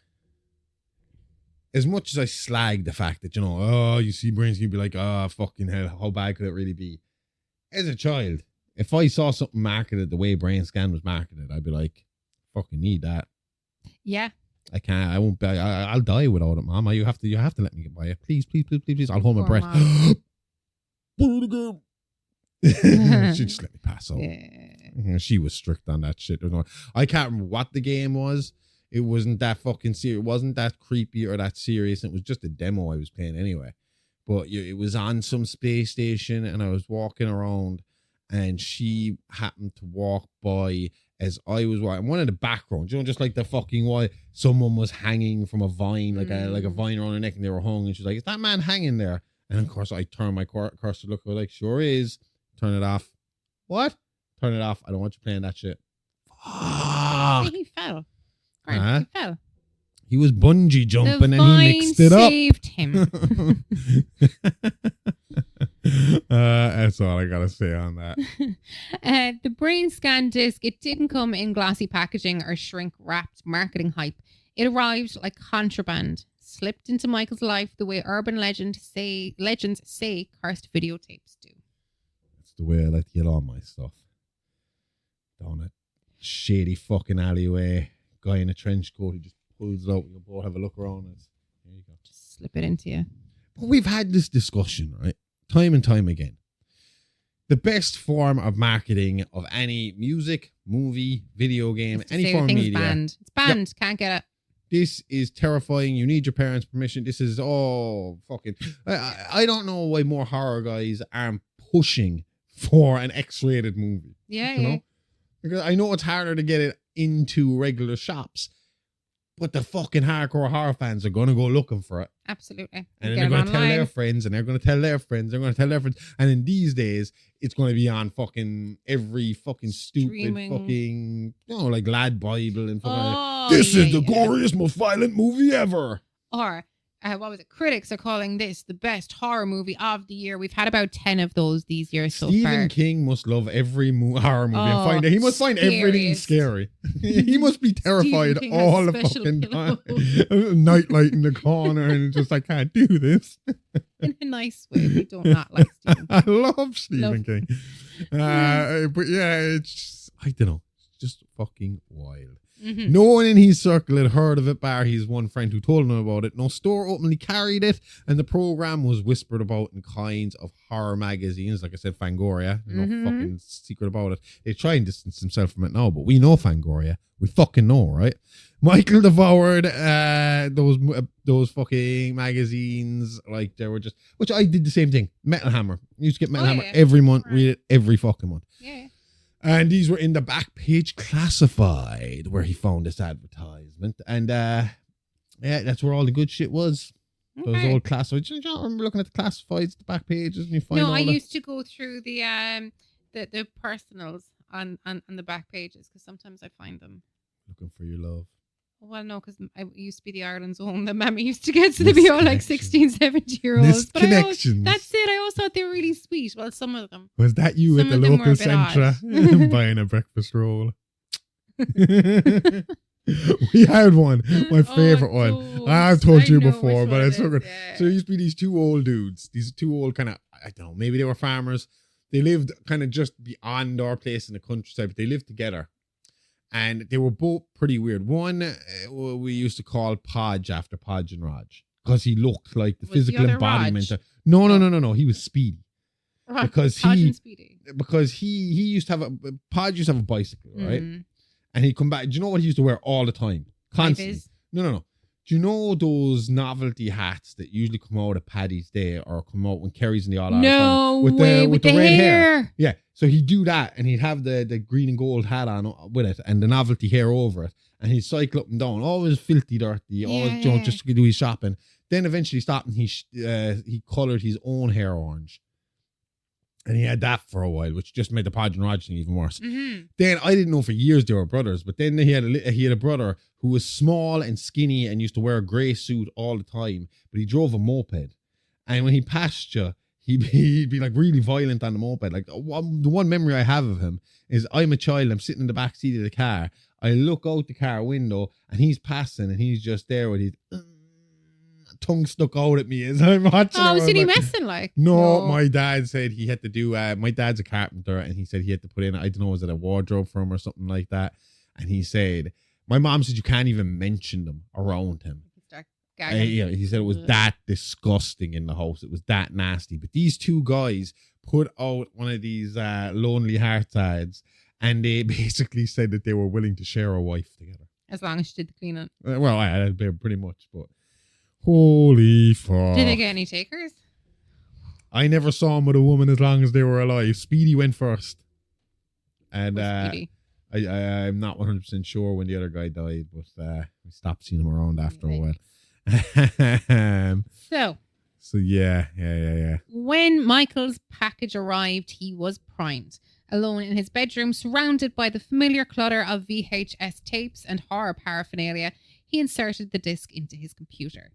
as much as I slag the fact that, you see Brains, you'd be like, fucking hell, how bad could it really be? As a child, if I saw something marketed the way Brainscan was marketed, I'd be like, fucking need that. Yeah. I can't, I won't be, I'll die without it, Mama. You have to let me get by it. Please. I'll hold my Poor breath. Mom. She just let me pass out. Yeah. She was strict on that shit. I can't remember what the game was. It wasn't that fucking serious. It wasn't that creepy or that serious. It was just a demo I was playing anyway. But it was on some space station and I was walking around and she happened to walk by as I was walking. One of the backgrounds, just like the fucking why someone was hanging from a vine, like a vine around her neck and they were hung. And she's like, is that man hanging there? And of course I turned my cursor to look. I was like, sure is. Turn it off. What? Turn it off. I don't want you playing that shit. Fuck. He fell. Huh? He fell. He was bungee jumping The and he vine mixed it up. saved him. That's all I gotta say on that. The Brainscan disc, it didn't come in glossy packaging or shrink-wrapped marketing hype. It arrived like contraband, slipped into Michael's life the way urban legends say cursed videotapes do. That's the way I like to get all my stuff. Down a shady fucking alleyway, guy in a trench coat, he just pulls it out. You'll both have a look around it. There you go. Just slip it into you. But we've had this discussion, right? Time and time again. The best form of marketing of any music, movie, video game, Just to any say form of thing's media. banned. It's banned. Can't get it. This is terrifying. You need your parents' permission. This is fucking. I don't know why more horror guys aren't pushing for an X-rated movie. Yeah, You yeah. know? Because I know it's harder to get it into regular shops, but the fucking hardcore horror fans are going to go looking for it. Absolutely. And then Get they're it going to tell online. their friends, and they're going to tell their friends, they're going to tell their friends. And in these days, it's going to be on fucking every fucking stupid Streaming. fucking, like Lad Bible and fucking. Oh, This yeah, is the yeah. goriest, most violent movie ever. Or, what was it? Critics are calling this the best horror movie of the year. We've had about 10 of those these years so Stephen far. King must love every horror movie and Oh, find it. He must find everything scariest. scary. He must be terrified King has all the special fucking time. pillows. Nightlight in the corner and just I can't do this. In a nice way. We do not like Stephen I love Stephen Love. King. But yeah, it's I don't know. It's just fucking wild. Mm-hmm. No one in his circle had heard of it, bar his one friend who told him about it. No store openly carried it, and the program was whispered about in kinds of horror magazines. Like I said, Fangoria. There's no fucking secret about it. They try and distance themselves from it now, but we know Fangoria. We fucking know, right? Michael devoured those fucking magazines like they were just, which I did the same thing. Metal Hammer. I used to get Metal Hammer yeah. every month, Right. read it every fucking month. Yeah. And these were in the back page classified where he found this advertisement. And that's where all the good shit was. Those Okay. old classifieds. You don't remember looking at the classifieds, the back pages, and you find No, all I the... used to go through the personals on the back pages because sometimes I find them. Looking for your love. Well, no, because I used to be the Ireland's own that Mammy used to get, so they'd be all like 16, 17-year-olds. But Misconnections. that's it. I always thought they were really sweet. Well, some of them. Was that you Some at the of them were local a bit centre odd. buying a breakfast roll? We had one, my favorite one. don't. I've told I you know before, which but one it's it so is, good. yeah. So there used to be these two old dudes, these two old kind of, I don't know, maybe they were farmers. They lived kind of just beyond our place in the countryside, but they lived together. And they were both pretty weird. One we used to call Podge after Podge and Raj because he looked like the Was the physical other embodiment. Raj? No. He was Speedy. Right. Because Podge and Speedy. he used to have Podge used to have a bicycle, right? Mm. And he'd come back. Do you know what he used to wear all the time? Constantly. Vis. No. Do you know those novelty hats that usually come out at Paddy's Day or come out when Kerry's in the All-Out No Final way, with the red hair. Yeah. So he'd do that and he'd have the green and gold hat on with it and the novelty hair over it. And he'd cycle up and down, always filthy dirty, always just to do his shopping. Then eventually stopped and he coloured his own hair orange. And he had that for a while, which just made the Podge and Raj thing even worse. Mm-hmm. Then I didn't know for years they were brothers, but then he had a brother who was small and skinny and used to wear a grey suit all the time, but he drove a moped. And when he passed you, he'd be like really violent on the moped. Like the one memory I have of him is I'm a child, I'm sitting in the back seat of the car, I look out the car window and he's passing and he's just there with his tongue stuck out at me as I'm watching. Oh, was he like, messing like? No, my dad said he had to do, my dad's a carpenter and he said he had to put in, I don't know, was it a wardrobe for him or something like that? And he said, my mom said you can't even mention them around him. Start gagging. He said it was that disgusting in the house. It was that nasty. But these two guys put out one of these Lonely Hearts ads and they basically said that they were willing to share a wife together. As long as she did the cleaning. Well, I pretty much, but holy fuck. Did they get any takers? I never saw him with a woman as long as they were alive. Speedy went first. And I'm not 100% sure when the other guy died, but we stopped seeing him around after a while. So yeah. When Michael's package arrived, he was primed. Alone in his bedroom, surrounded by the familiar clutter of VHS tapes and horror paraphernalia, he inserted the disc into his computer.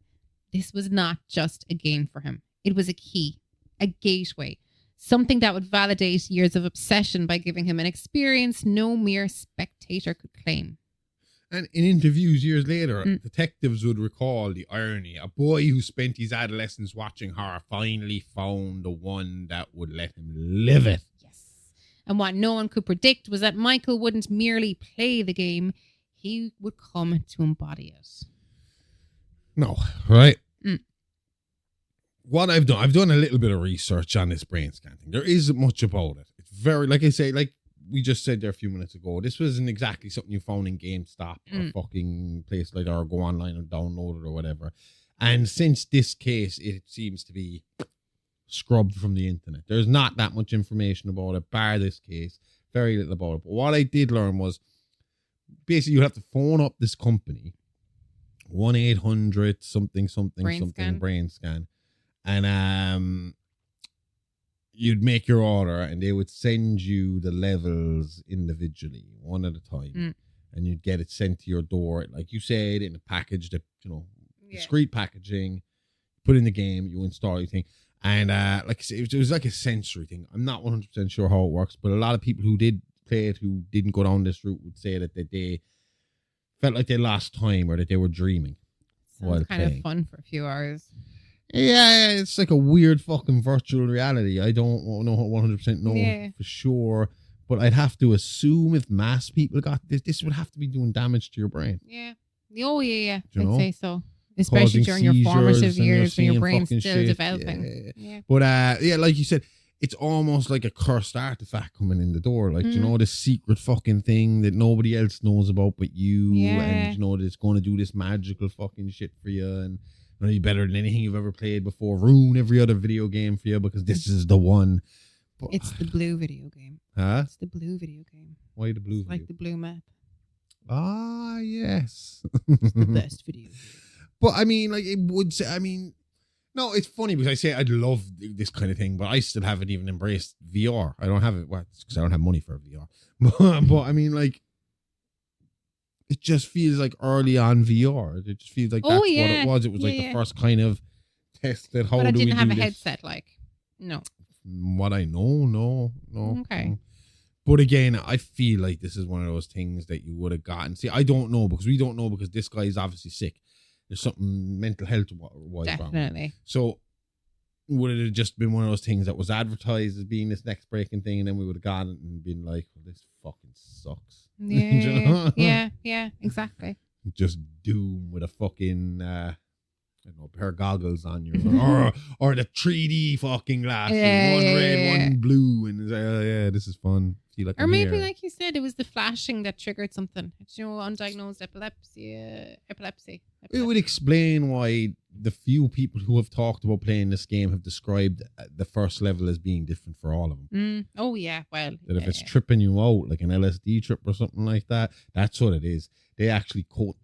This was not just a game for him. It was a key, a gateway, something that would validate years of obsession by giving him an experience no mere spectator could claim. And in interviews years later, detectives would recall the irony. A boy who spent his adolescence watching horror finally found the one that would let him live it. Yes. And what no one could predict was that Michael wouldn't merely play the game, he would come to embody it. No, right? What I've done a little bit of research on this brain scan thing. There isn't much about it. It's very, like I say, like we just said there a few minutes ago, this wasn't exactly something you found in GameStop or fucking place like that, or go online and download it or whatever. And since this case, it seems to be scrubbed from the internet. There's not that much information about it, bar this case. Very little about it. But what I did learn was, basically you have to phone up this company, 1-800 something brain scan, and you'd make your order and they would send you the levels individually, one at a time, and you'd get it sent to your door, like you said, in a package that, discreet packaging, put in the game, you install your thing. And like I said, it was like a sensory thing. I'm not 100% sure how it works, but a lot of people who did play it, who didn't go down this route, would say that they felt like they lost time or that they were dreaming. Sounds kind of fun for a few hours. Yeah, it's like a weird fucking virtual reality. I don't know 100% know for sure, but I'd have to assume if mass people got this would have to be doing damage to your brain. Yeah. Oh, yeah. I'd say so. Especially during your formative years when your brain's still shit. developing. Yeah. But like you said, it's almost like a cursed artifact coming in the door. Like, this secret fucking thing that nobody else knows about but you. Yeah. And, that it's going to do this magical fucking shit for you. And it'll be better than anything you've ever played before. Ruin every other video game for you because this is the one. But, it's the blue video game. Huh? It's the blue video game. Why the blue video? Like the blue map. Ah, yes. It's the best video game. But I mean, like, it would say, no, it's funny because I say I'd love this kind of thing, but I still haven't even embraced VR. I don't have it, because I don't have money for VR. But I mean, like, it just feels like early on VR. It just feels like that's what it was. It was like the first kind of test that how do we do this? But I didn't have a headset, like, no. What I know, no. Okay. But again, I feel like this is one of those things that you would have gotten. See, I don't know because we don't know because this guy is obviously sick. There's something mental health wise wrong. Definitely. So would it have just been one of those things that was advertised as being this next breaking thing, and then we would have gone and been like, well, this fucking sucks. Yeah, You know? yeah, exactly. Just doom with a fucking I don't know, pair of goggles on you, or the 3D fucking glasses, one red, one blue, and it's like, oh yeah, this is fun. Feel like Or I'm maybe, here. like you said, it was the flashing that triggered something. It's, you know, undiagnosed epilepsy. It would explain why the few people who have talked about playing this game have described the first level as being different for all of them. Oh yeah, well, That if it's tripping you out, like an LSD trip or something like that, that's what it is. They actually coat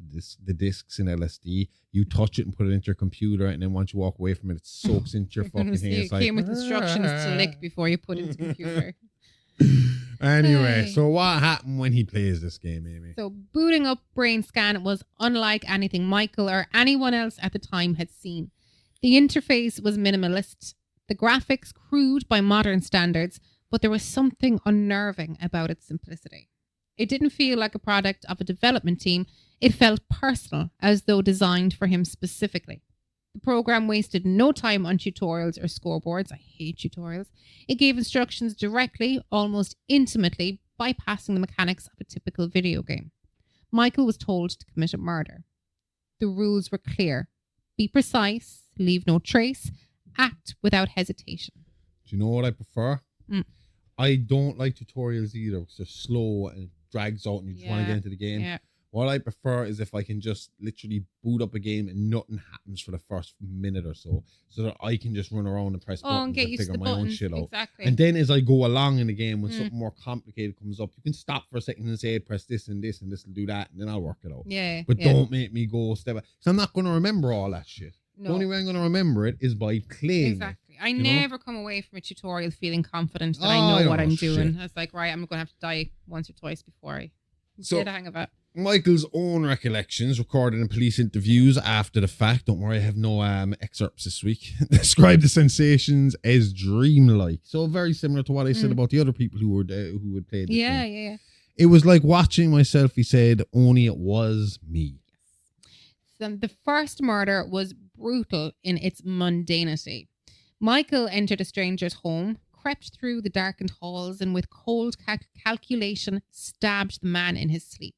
the discs in LSD. You touch it and put it into your computer, and then once you walk away from it, it soaks into your fucking hair. You It's like, came with instructions to lick before you put it into the computer. Anyway, Hey. so what happened when he plays this game, Amy? So booting up Brainscan was unlike anything Michael or anyone else at the time had seen. The interface was minimalist, the graphics crude by modern standards, but there was something unnerving about its simplicity. It didn't feel like a product of a development team. It felt personal, as though designed for him specifically. The program wasted no time on tutorials or scoreboards. I hate tutorials. It gave instructions directly, almost intimately, bypassing the mechanics of a typical video game. Michael was told to commit a murder. The rules were clear. Be precise, leave no trace, act without hesitation. Do you know what I prefer? Mm. I don't like tutorials either because they're slow and it drags out and you just want to get into the game. Yeah. What I prefer is if I can just literally boot up a game and nothing happens for the first minute or so that I can just run around and press buttons And get and used to figure the my own buttons. shit out. Exactly. And then as I go along in the game, when something more complicated comes up, you can stop for a second and say, press this and this and this will do that, and then I'll work it out. Yeah. But don't make me go step by. Because I'm not going to remember all that shit. No. The only way I'm going to remember it is by playing Exactly. I you know? never come away from a tutorial feeling confident that Oh, I I know what know, I'm doing. shit. It's like, right, I'm going to have to die once or twice before I So- get the hang of it. Michael's own recollections, recorded in police interviews after the fact, don't worry, I have no excerpts this week, described the sensations as dreamlike. So very similar to what I said about the other people who had played this Yeah, game. yeah. It was like watching myself, he said, only it was me. So the first murder was brutal in its mundanity. Michael entered a stranger's home, crept through the darkened halls, and with cold calculation stabbed the man in his sleep.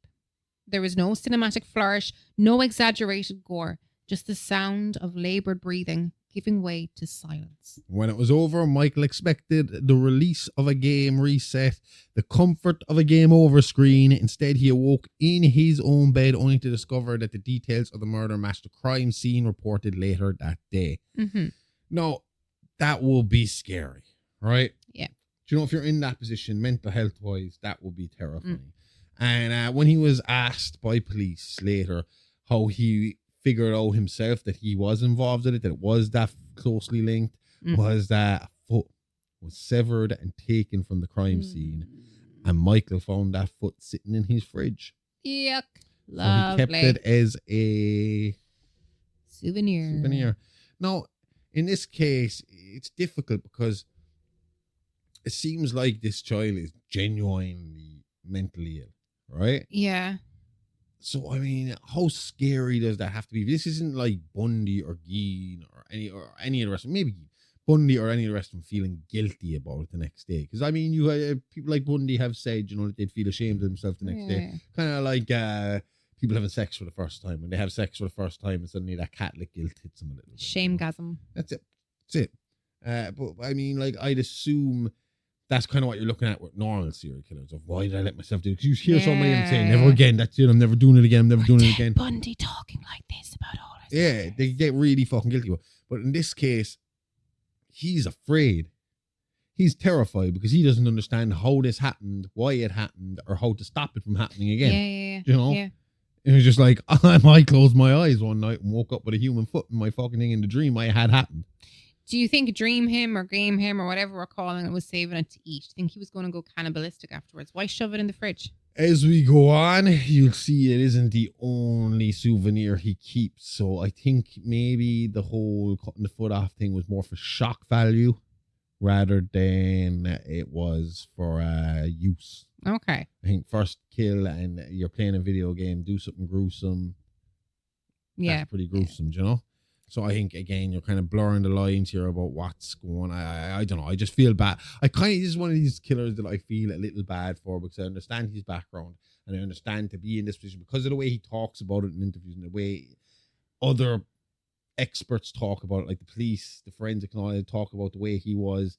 There was no cinematic flourish, no exaggerated gore, just the sound of laboured breathing giving way to silence. When it was over, Michael expected the release of a game reset, the comfort of a game over screen. Instead, he awoke in his own bed only to discover that the details of the murder matched the crime scene reported later that day. Mm-hmm. Now, that will be scary, right? Yeah. Do you know, if you're in that position, mental health wise, that will be terrifying. And when he was asked by police later how he figured out himself that he was involved in it, that it was that closely linked, was that a foot was severed and taken from the crime scene. And Michael found that foot sitting in his fridge. Yuck. So Lovely. he kept it as a Souvenir. Now, in this case, it's difficult because it seems like this child is genuinely mentally ill, right? Yeah. So, I mean, how scary does that have to be? This isn't like Bundy or Geen or any of the rest. Maybe Bundy or any of the rest of them feeling guilty about it the next day. Because, I mean, you people like Bundy have said, you know, that they'd feel ashamed of themselves the next day. Kind of like people having sex for the first time. When they have sex for the first time and suddenly that Catholic guilt hits them a little bit. Shamegasm. That's it. But, I mean, like, I'd assume that's kind of what you're looking at with normal serial killers. Of why did I let myself do it? Because you hear so many of them saying, never again, that's it, I'm never doing it again, I'm never doing it again. Bundy talking like this about all this. Yeah, they get really fucking guilty. But in this case, he's afraid. He's terrified because he doesn't understand how this happened, why it happened, or how to stop it from happening again. Yeah. You know? Yeah. And it's just like, I closed my eyes one night and woke up with a human foot in my fucking thing in the dream I had happened. Do you think Dream Him or Game Him or whatever we're calling it was saving it to eat? Do you think he was going to go cannibalistic afterwards? Why shove it in the fridge? As we go on, you'll see it isn't the only souvenir he keeps. So I think maybe the whole cutting the foot off thing was more for shock value rather than it was for use. Okay. I think first kill and you're playing a video game, do something gruesome. Yeah. That's pretty gruesome, do you know? So I think, again, you're kind of blurring the lines here about what's going on. I don't know. I just feel bad. This is one of these killers that I feel a little bad for, because I understand his background and I understand to be in this position because of the way he talks about it in interviews and the way other experts talk about it, like the police, the forensic and all, they talk about the way he was.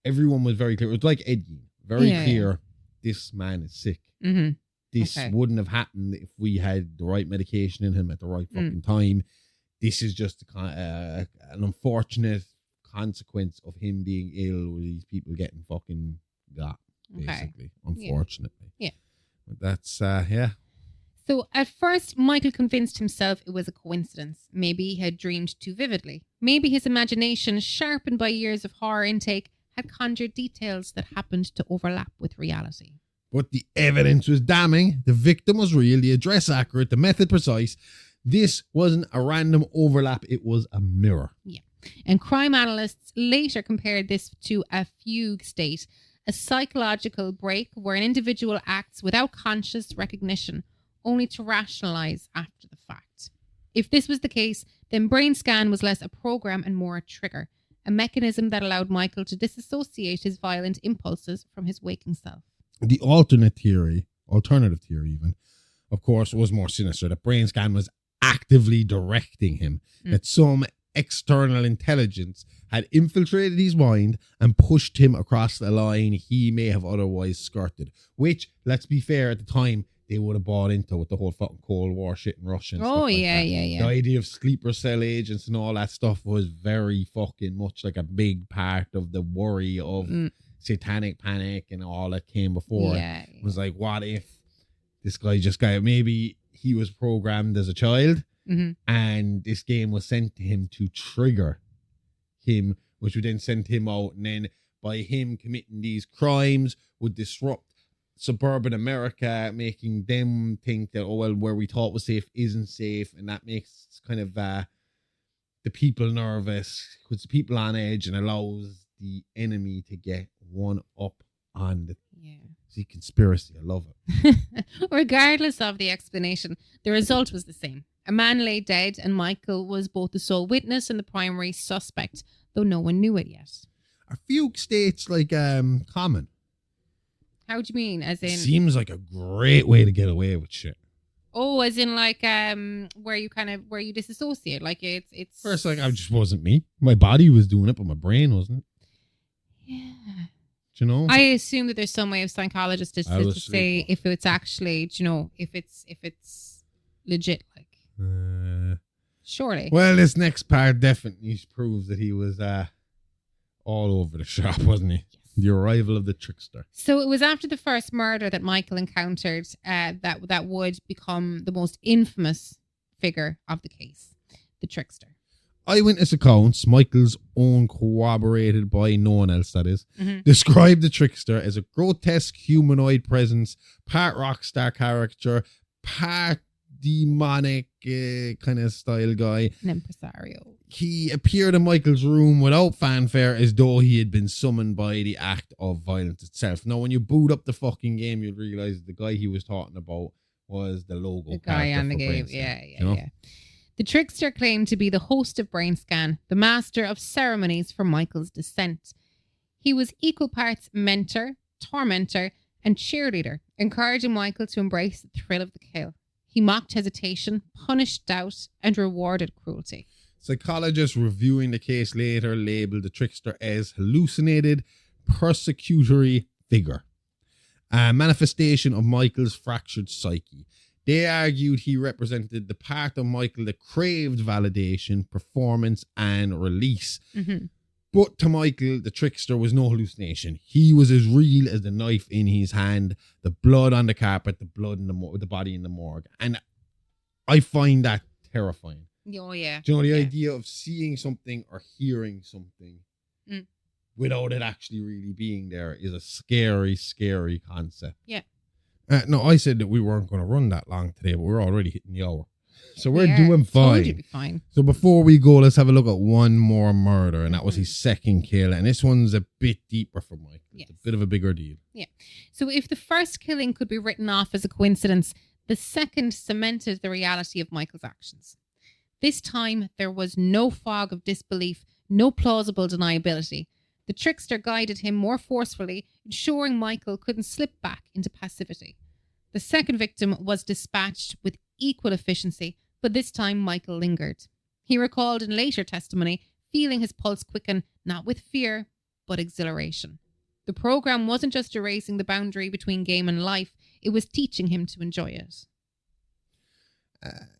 Everyone was very clear. It was like Ed Gein. Very clear. Yeah. This man is sick. Mm-hmm. This wouldn't have happened if we had the right medication in him at the right fucking time. This is just an unfortunate consequence of him being ill, with these people getting fucking got, basically. Unfortunately. Yeah. But that's, yeah. So at first, Michael convinced himself it was a coincidence. Maybe he had dreamed too vividly. Maybe his imagination, sharpened by years of horror intake, had conjured details that happened to overlap with reality. But the evidence was damning. The victim was real, the address accurate, the method precise. This wasn't a random overlap, it was a mirror. Yeah. And crime analysts later compared this to a fugue state, a psychological break where an individual acts without conscious recognition, only to rationalize after the fact. If this was the case, then Brainscan was less a program and more a trigger, a mechanism that allowed Michael to disassociate his violent impulses from his waking self. The alternative theory even, of course, was more sinister, that Brainscan was actively directing him, that some external intelligence had infiltrated his mind and pushed him across the line he may have otherwise skirted, which, let's be fair, at the time, they would have bought into with the whole fucking Cold War shit in Russia and stuff like that. The idea of sleeper cell agents and all that stuff was very fucking much like a big part of the worry of satanic panic and all that came before. It was like, what if this guy maybe he was programmed as a child and this game was sent to him to trigger him, which would then send him out, and then by him committing these crimes would disrupt suburban America, making them think that, oh, well, where we thought was safe isn't safe, and that makes kind of the people nervous, puts the people on edge, and allows the enemy to get one up on the conspiracy. I love it. Regardless of the explanation, the result was the same. A man lay dead, and Michael was both the sole witness and the primary suspect, though no one knew it yet. Are fugue states like common? How do you mean? As in, seems like a great way to get away with shit. Oh, as in like where you disassociate, like it's. First, like, I just wasn't me. My body was doing it, but my brain wasn't. Yeah. Do you know? I assume that there's some way of psychologists to say if it's actually, do you know, if it's legit, like. Surely. Well, this next part definitely proves that he was all over the shop, wasn't he? The arrival of the trickster. So it was after the first murder that Michael encountered that would become the most infamous figure of the case, the trickster. Eyewitness accounts, Michael's own corroborated by no one else, that is, described the trickster as a grotesque humanoid presence, part rock star character, part demonic kind of style guy. An impresario. He appeared in Michael's room without fanfare, as though he had been summoned by the act of violence itself. Now, when you boot up the fucking game, you'll realize the guy he was talking about was the logo. The guy on the game. Yeah. The trickster claimed to be the host of Brainscan, the master of ceremonies for Michael's descent. He was equal parts mentor, tormentor, and cheerleader, encouraging Michael to embrace the thrill of the kill. He mocked hesitation, punished doubt, and rewarded cruelty. Psychologists reviewing the case later labeled the trickster as hallucinated persecutory figure, a manifestation of Michael's fractured psyche. They argued he represented the part of Michael that craved validation, performance, and release. But to Michael, the trickster was no hallucination. He was as real as the knife in his hand, the blood on the carpet, the blood in the body in the morgue. And I find that terrifying. Oh, yeah. Do you know the idea of seeing something or hearing something without it actually really being there is a scary, scary concept. Yeah. No, I said that we weren't going to run that long today, but we're already hitting the hour. So we're doing fine. Told you'd be fine. So before we go, let's have a look at one more murder, and that was his second kill. And this one's a bit deeper for Mike. It's a bit of a bigger deal. Yeah. So if the first killing could be written off as a coincidence, the second cemented the reality of Michael's actions. This time, there was no fog of disbelief, no plausible deniability. The trickster guided him more forcefully, ensuring Michael couldn't slip back into passivity. The second victim was dispatched with equal efficiency, but this time Michael lingered. He recalled in later testimony feeling his pulse quicken, not with fear, but exhilaration. The program wasn't just erasing the boundary between game and life, it was teaching him to enjoy it.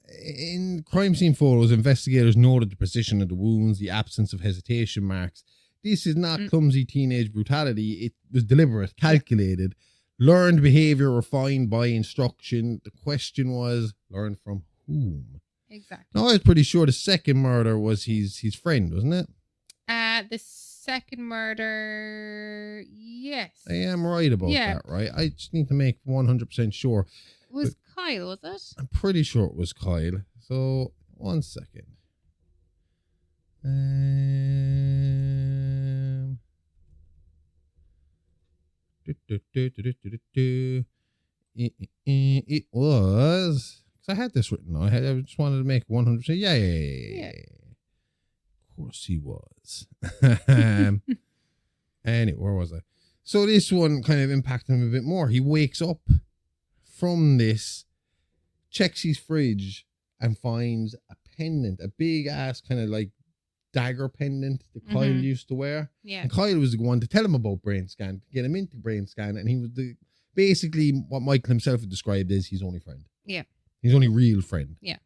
In crime scene photos, investigators noted the precision of the wounds, the absence of hesitation marks. This is not clumsy teenage brutality. It was deliberate, calculated, learned behavior refined by instruction. The question was, learned from whom? Exactly. Now, I was pretty sure the second murder was his friend, wasn't it? The second murder, yes. I am right about that, right? I just need to make 100% sure. Was Kyle, was it? I'm pretty sure it was Kyle. So, 1 second. It was, because I had this written. I just wanted to make 100%. Yeah. Of course he was. Anyway, where was I? So this one kind of impacted him a bit more. He wakes up from this, checks his fridge, and finds a pendant, a big ass kind of like dagger pendant that Kyle used to wear. Yeah. And Kyle was the one to tell him about Brainscan, to get him into Brainscan, and he was basically what Michael himself had described as his only friend. Yeah. His only real friend. Yeah.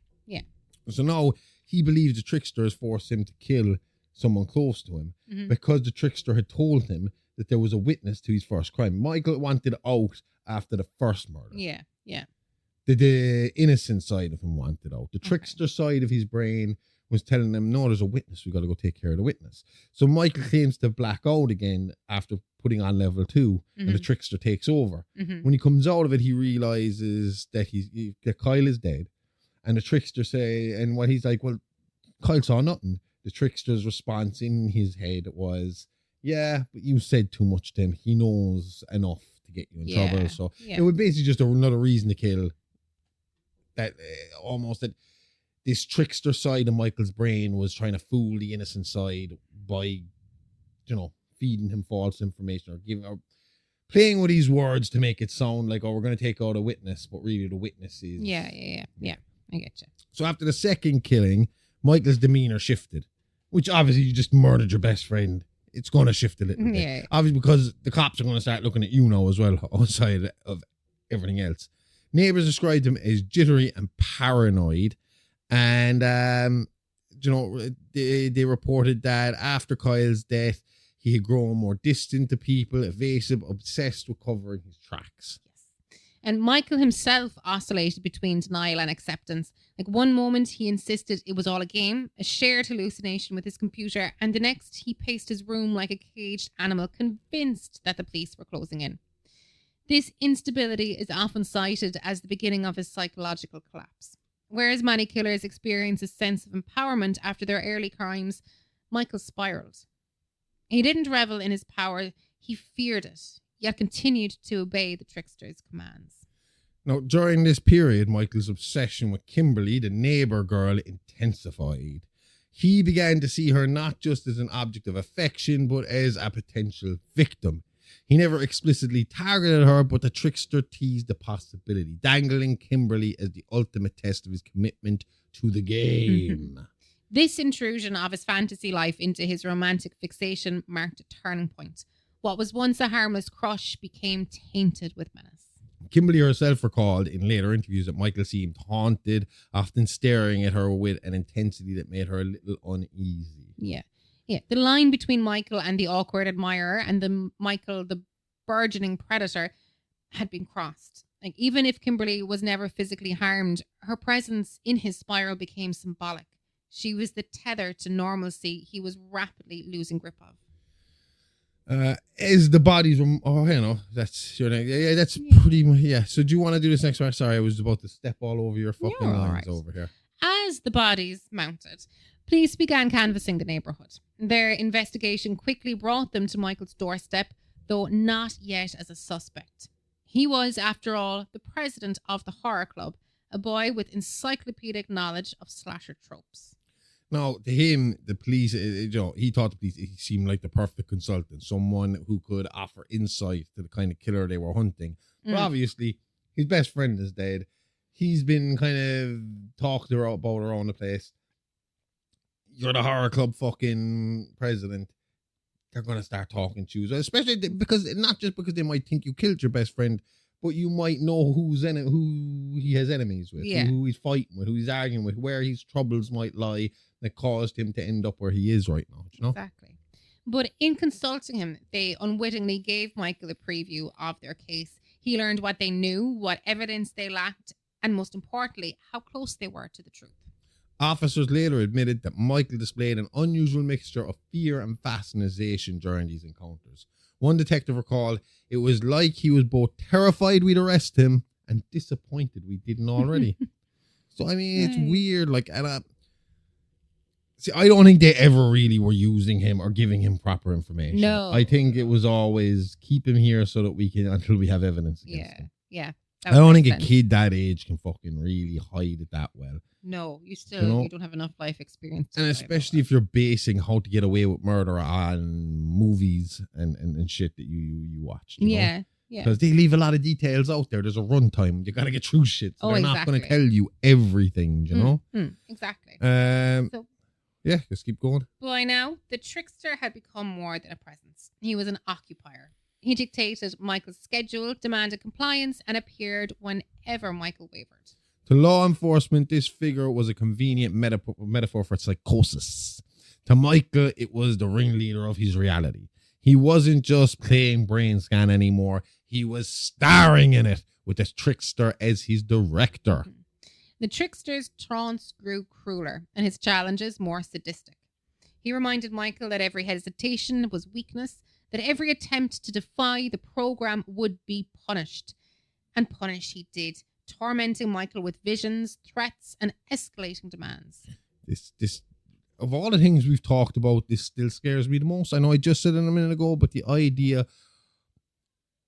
So now he believes the trickster has forced him to kill someone close to him because the trickster had told him that there was a witness to his first crime. Michael wanted out after the first murder. Yeah. The innocent side of him wanted out. The trickster side of his brain was telling him, no, there's a witness. We got to go take care of the witness. So Michael claims to black out again after putting on level 2, and the trickster takes over. When he comes out of it, he realizes that that Kyle is dead, and the trickster and what he's like, well, Kyle saw nothing. The trickster's response in his head was, yeah, but you said too much to him. He knows enough to get you in trouble. So it was basically just another reason to kill. That almost that this trickster side of Michael's brain was trying to fool the innocent side by, feeding him false information or playing with these words to make it sound like, oh, we're going to take out a witness, but really the witness is... Yeah. I get you. So after the second killing, Michael's demeanor shifted, which obviously you just murdered your best friend. It's going to shift a little bit. Yeah. Obviously because the cops are going to start looking at you now as well, outside of everything else. Neighbors described him as jittery and paranoid. And, they reported that after Kyle's death, he had grown more distant to people, evasive, obsessed with covering his tracks. Yes. And Michael himself oscillated between denial and acceptance. Like one moment he insisted it was all a game, a shared hallucination with his computer, and the next he paced his room like a caged animal, convinced that the police were closing in. This instability is often cited as the beginning of his psychological collapse. Whereas many killers experience a sense of empowerment after their early crimes, Michael spiraled. He didn't revel in his power, he feared it, yet continued to obey the trickster's commands. Now, during this period, Michael's obsession with Kimberly, the neighbor girl, intensified. He began to see her not just as an object of affection, but as a potential victim. He never explicitly targeted her, but the trickster teased the possibility, dangling Kimberly as the ultimate test of his commitment to the game. This intrusion of his fantasy life into his romantic fixation marked a turning point. What was once a harmless crush became tainted with menace. Kimberly herself recalled in later interviews that Michael seemed haunted, often staring at her with an intensity that made her a little uneasy. Yeah. The line between Michael and the awkward admirer and the burgeoning predator had been crossed. Like, even if Kimberly was never physically harmed, her presence in his spiral became symbolic. She was the tether to normalcy he was rapidly losing grip of. As the bodies were, that's that's pretty much, yeah. So do you want to do this next one? Sorry, I was about to step all over your fucking lines over here. as the bodies mounted, police began canvassing the neighbourhood. Their investigation quickly brought them to Michael's doorstep, though not yet as a suspect. He was, after all, the president of the horror club, a boy with encyclopedic knowledge of slasher tropes. Now, to him, the police, he thought the police, he seemed like the perfect consultant, someone who could offer insight to the kind of killer they were hunting. But obviously, his best friend is dead. He's been kind of talked about around the place. You're the horror club fucking president. They're going to start talking to you. Especially because, not just because they might think you killed your best friend, but you might know who he has enemies with, who he's fighting with, who he's arguing with, where his troubles might lie that caused him to end up where he is right now. You know? Exactly. But in consulting him, they unwittingly gave Michael a preview of their case. He learned what they knew, what evidence they lacked, and most importantly, how close they were to the truth. Officers later admitted that Michael displayed an unusual mixture of fear and fascination during these encounters. One detective recalled, it was like he was both terrified we'd arrest him and disappointed we didn't already. So, I mean, it's weird. Like, see, I don't think they ever really were using him or giving him proper information. No. I think it was always keep him here so that we can, until we have evidence against him. Yeah. I don't think a kid that age can fucking really hide it that well. No, you don't have enough life experience. And especially if you're basing how to get away with murder on movies and shit that you watch. Yeah. Because they leave a lot of details out there. There's a runtime. You got to get through shit. So they're not going to tell you everything, you know? Exactly. So, yeah, just keep going. By now, the trickster had become more than a presence. He was an occupier. He dictated Michael's schedule, demanded compliance, and appeared whenever Michael wavered. To law enforcement, this figure was a convenient metaphor for psychosis. To Michael, it was the ringleader of his reality. He wasn't just playing Brainscan anymore. He was starring in it with this trickster as his director. The trickster's taunts grew crueler and his challenges more sadistic. He reminded Michael that every hesitation was weakness, that every attempt to defy the program would be punished. And punish he did, tormenting Michael with visions, threats, and escalating demands. This of all the things we've talked about, this still scares me the most. I know I just said it a minute ago, but the idea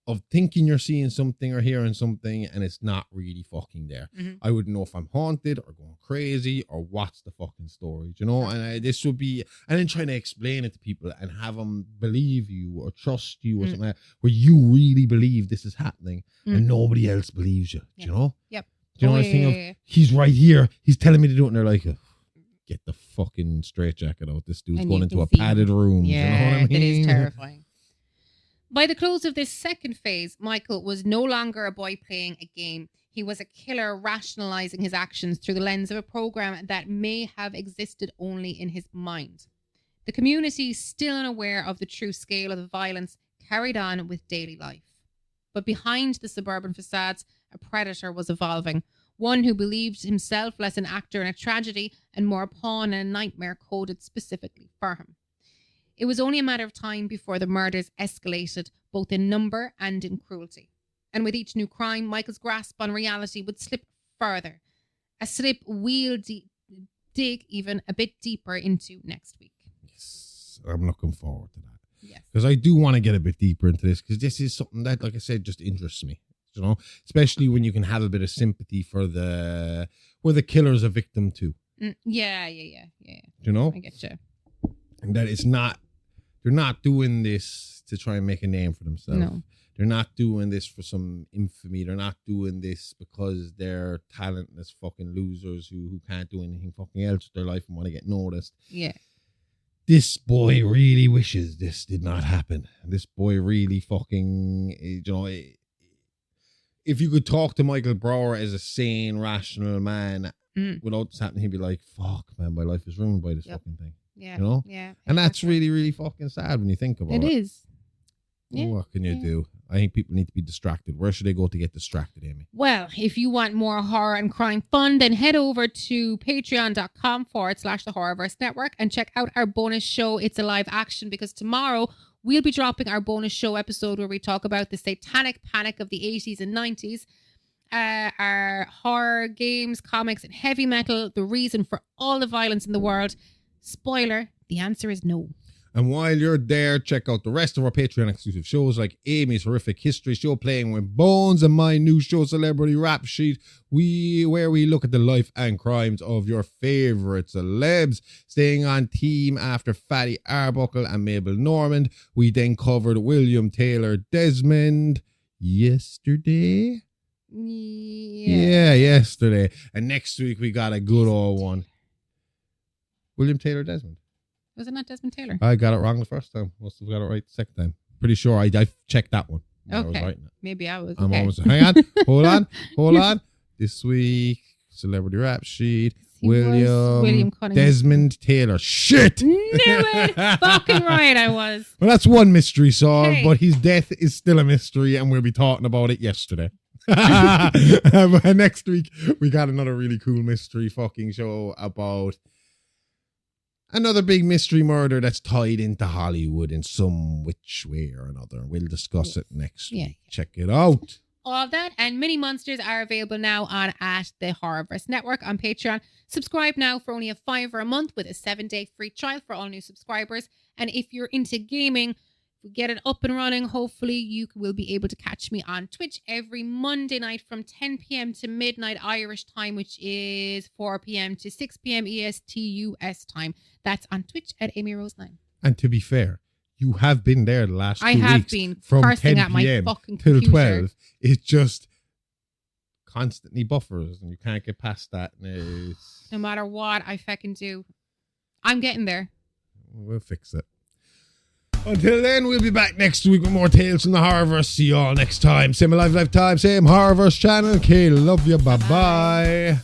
of thinking you're seeing something or hearing something and it's not really fucking there. I wouldn't know if I'm haunted or going crazy or what's the fucking story, you know? And this would be, and then trying to explain it to people and have them believe you or trust you or something like that, where you really believe this is happening and nobody else believes you, you know? Yep. Do you know what I think of? He's right here. He's telling me to do it and they're like, get the fucking straitjacket out. This dude's going into a padded room. Yeah, do you know what I mean? It is terrifying. By the close of this second phase, Michael was no longer a boy playing a game. He was a killer rationalizing his actions through the lens of a program that may have existed only in his mind. The community, still unaware of the true scale of the violence, carried on with daily life. But behind the suburban facades, a predator was evolving, one who believed himself less an actor in a tragedy and more a pawn in a nightmare coded specifically for him. It was only a matter of time before the murders escalated, both in number and in cruelty. And with each new crime, Michael's grasp on reality would slip further. A slip we'll dig even a bit deeper into next week. Yes, I'm looking forward to that. Yes. Because I do want to get a bit deeper into this, because this is something that, like I said, just interests me. You know, especially when you can have a bit of sympathy for where the killer's a victim too. Yeah. You know? I get you. And that it's not, they're not doing this to try and make a name for themselves. No. They're not doing this for some infamy. They're not doing this because they're talentless fucking losers who can't do anything fucking else with their life and want to get noticed. Yeah. This boy really wishes this did not happen. This boy really fucking, you know, if you could talk to Michael Brower as a sane, rational man without this happening, he'd be like, fuck, man, my life is ruined by this fucking thing. Yeah. You know? Yeah. And that's really, really fucking sad when you think about it. It is. Yeah. What can you do? I think people need to be distracted. Where should they go to get distracted, Amy? Well, if you want more horror and crime fun, then head over to patreon.com/the Horrorverse Network and check out our bonus show, It's a Live Action, because tomorrow we'll be dropping our bonus show episode where we talk about the satanic panic of the 80s and 90s. are horror, games, comics, and heavy metal the reason for all the violence in the world? Spoiler, the answer is no. And while you're there, check out the rest of our Patreon exclusive shows like Amy's Horrific History Show, Playing with Bones, and my new show, Celebrity Rap Sheet, where we look at the life and crimes of your favourite celebs. Staying on theme after Fatty Arbuckle and Mabel Normand, we then covered William Taylor Desmond yesterday. Yeah, yesterday. And next week we got a good old one. William Taylor Desmond. Was it not Desmond Taylor? I got it wrong the first time. Must have got it right the second time. Pretty sure I checked that one. I was Okay. right. Maybe I was. I'm Okay. almost. Hang on. Hold on. This week, Celebrity Rap Sheet. He was William Cunningham. Desmond Taylor. Shit! Knew it! Fucking right I was. Well, that's one mystery solved, Hey. but his death is still a mystery, and we'll be talking about it yesterday. Next week, we got another really cool mystery fucking show about another big mystery murder that's tied into Hollywood in some which way or another. We'll discuss it next week. Check it out. All of that and mini monsters are available now on at the Horrorverse Network on Patreon. Subscribe now for only $5 a month with a 7-day free trial for all new subscribers. And if you're into gaming, if we get it up and running, hopefully you will be able to catch me on Twitch every Monday night from 10 p.m. to midnight Irish time, which is 4 p.m. to 6 p.m. EST US time. That's on Twitch at Amy Rose 9. And to be fair, you have been there the last 2 weeks. I have been from cursing 10 at my p.m. fucking till computer. 12. It just constantly buffers and you can't get past that. No matter what I fucking do. I'm getting there. We'll fix it. Until then, we'll be back next week with more tales from the Horrorverse. See you all next time. Same alive lifetime, same Horrorverse channel. Okay, love you. Bye-bye.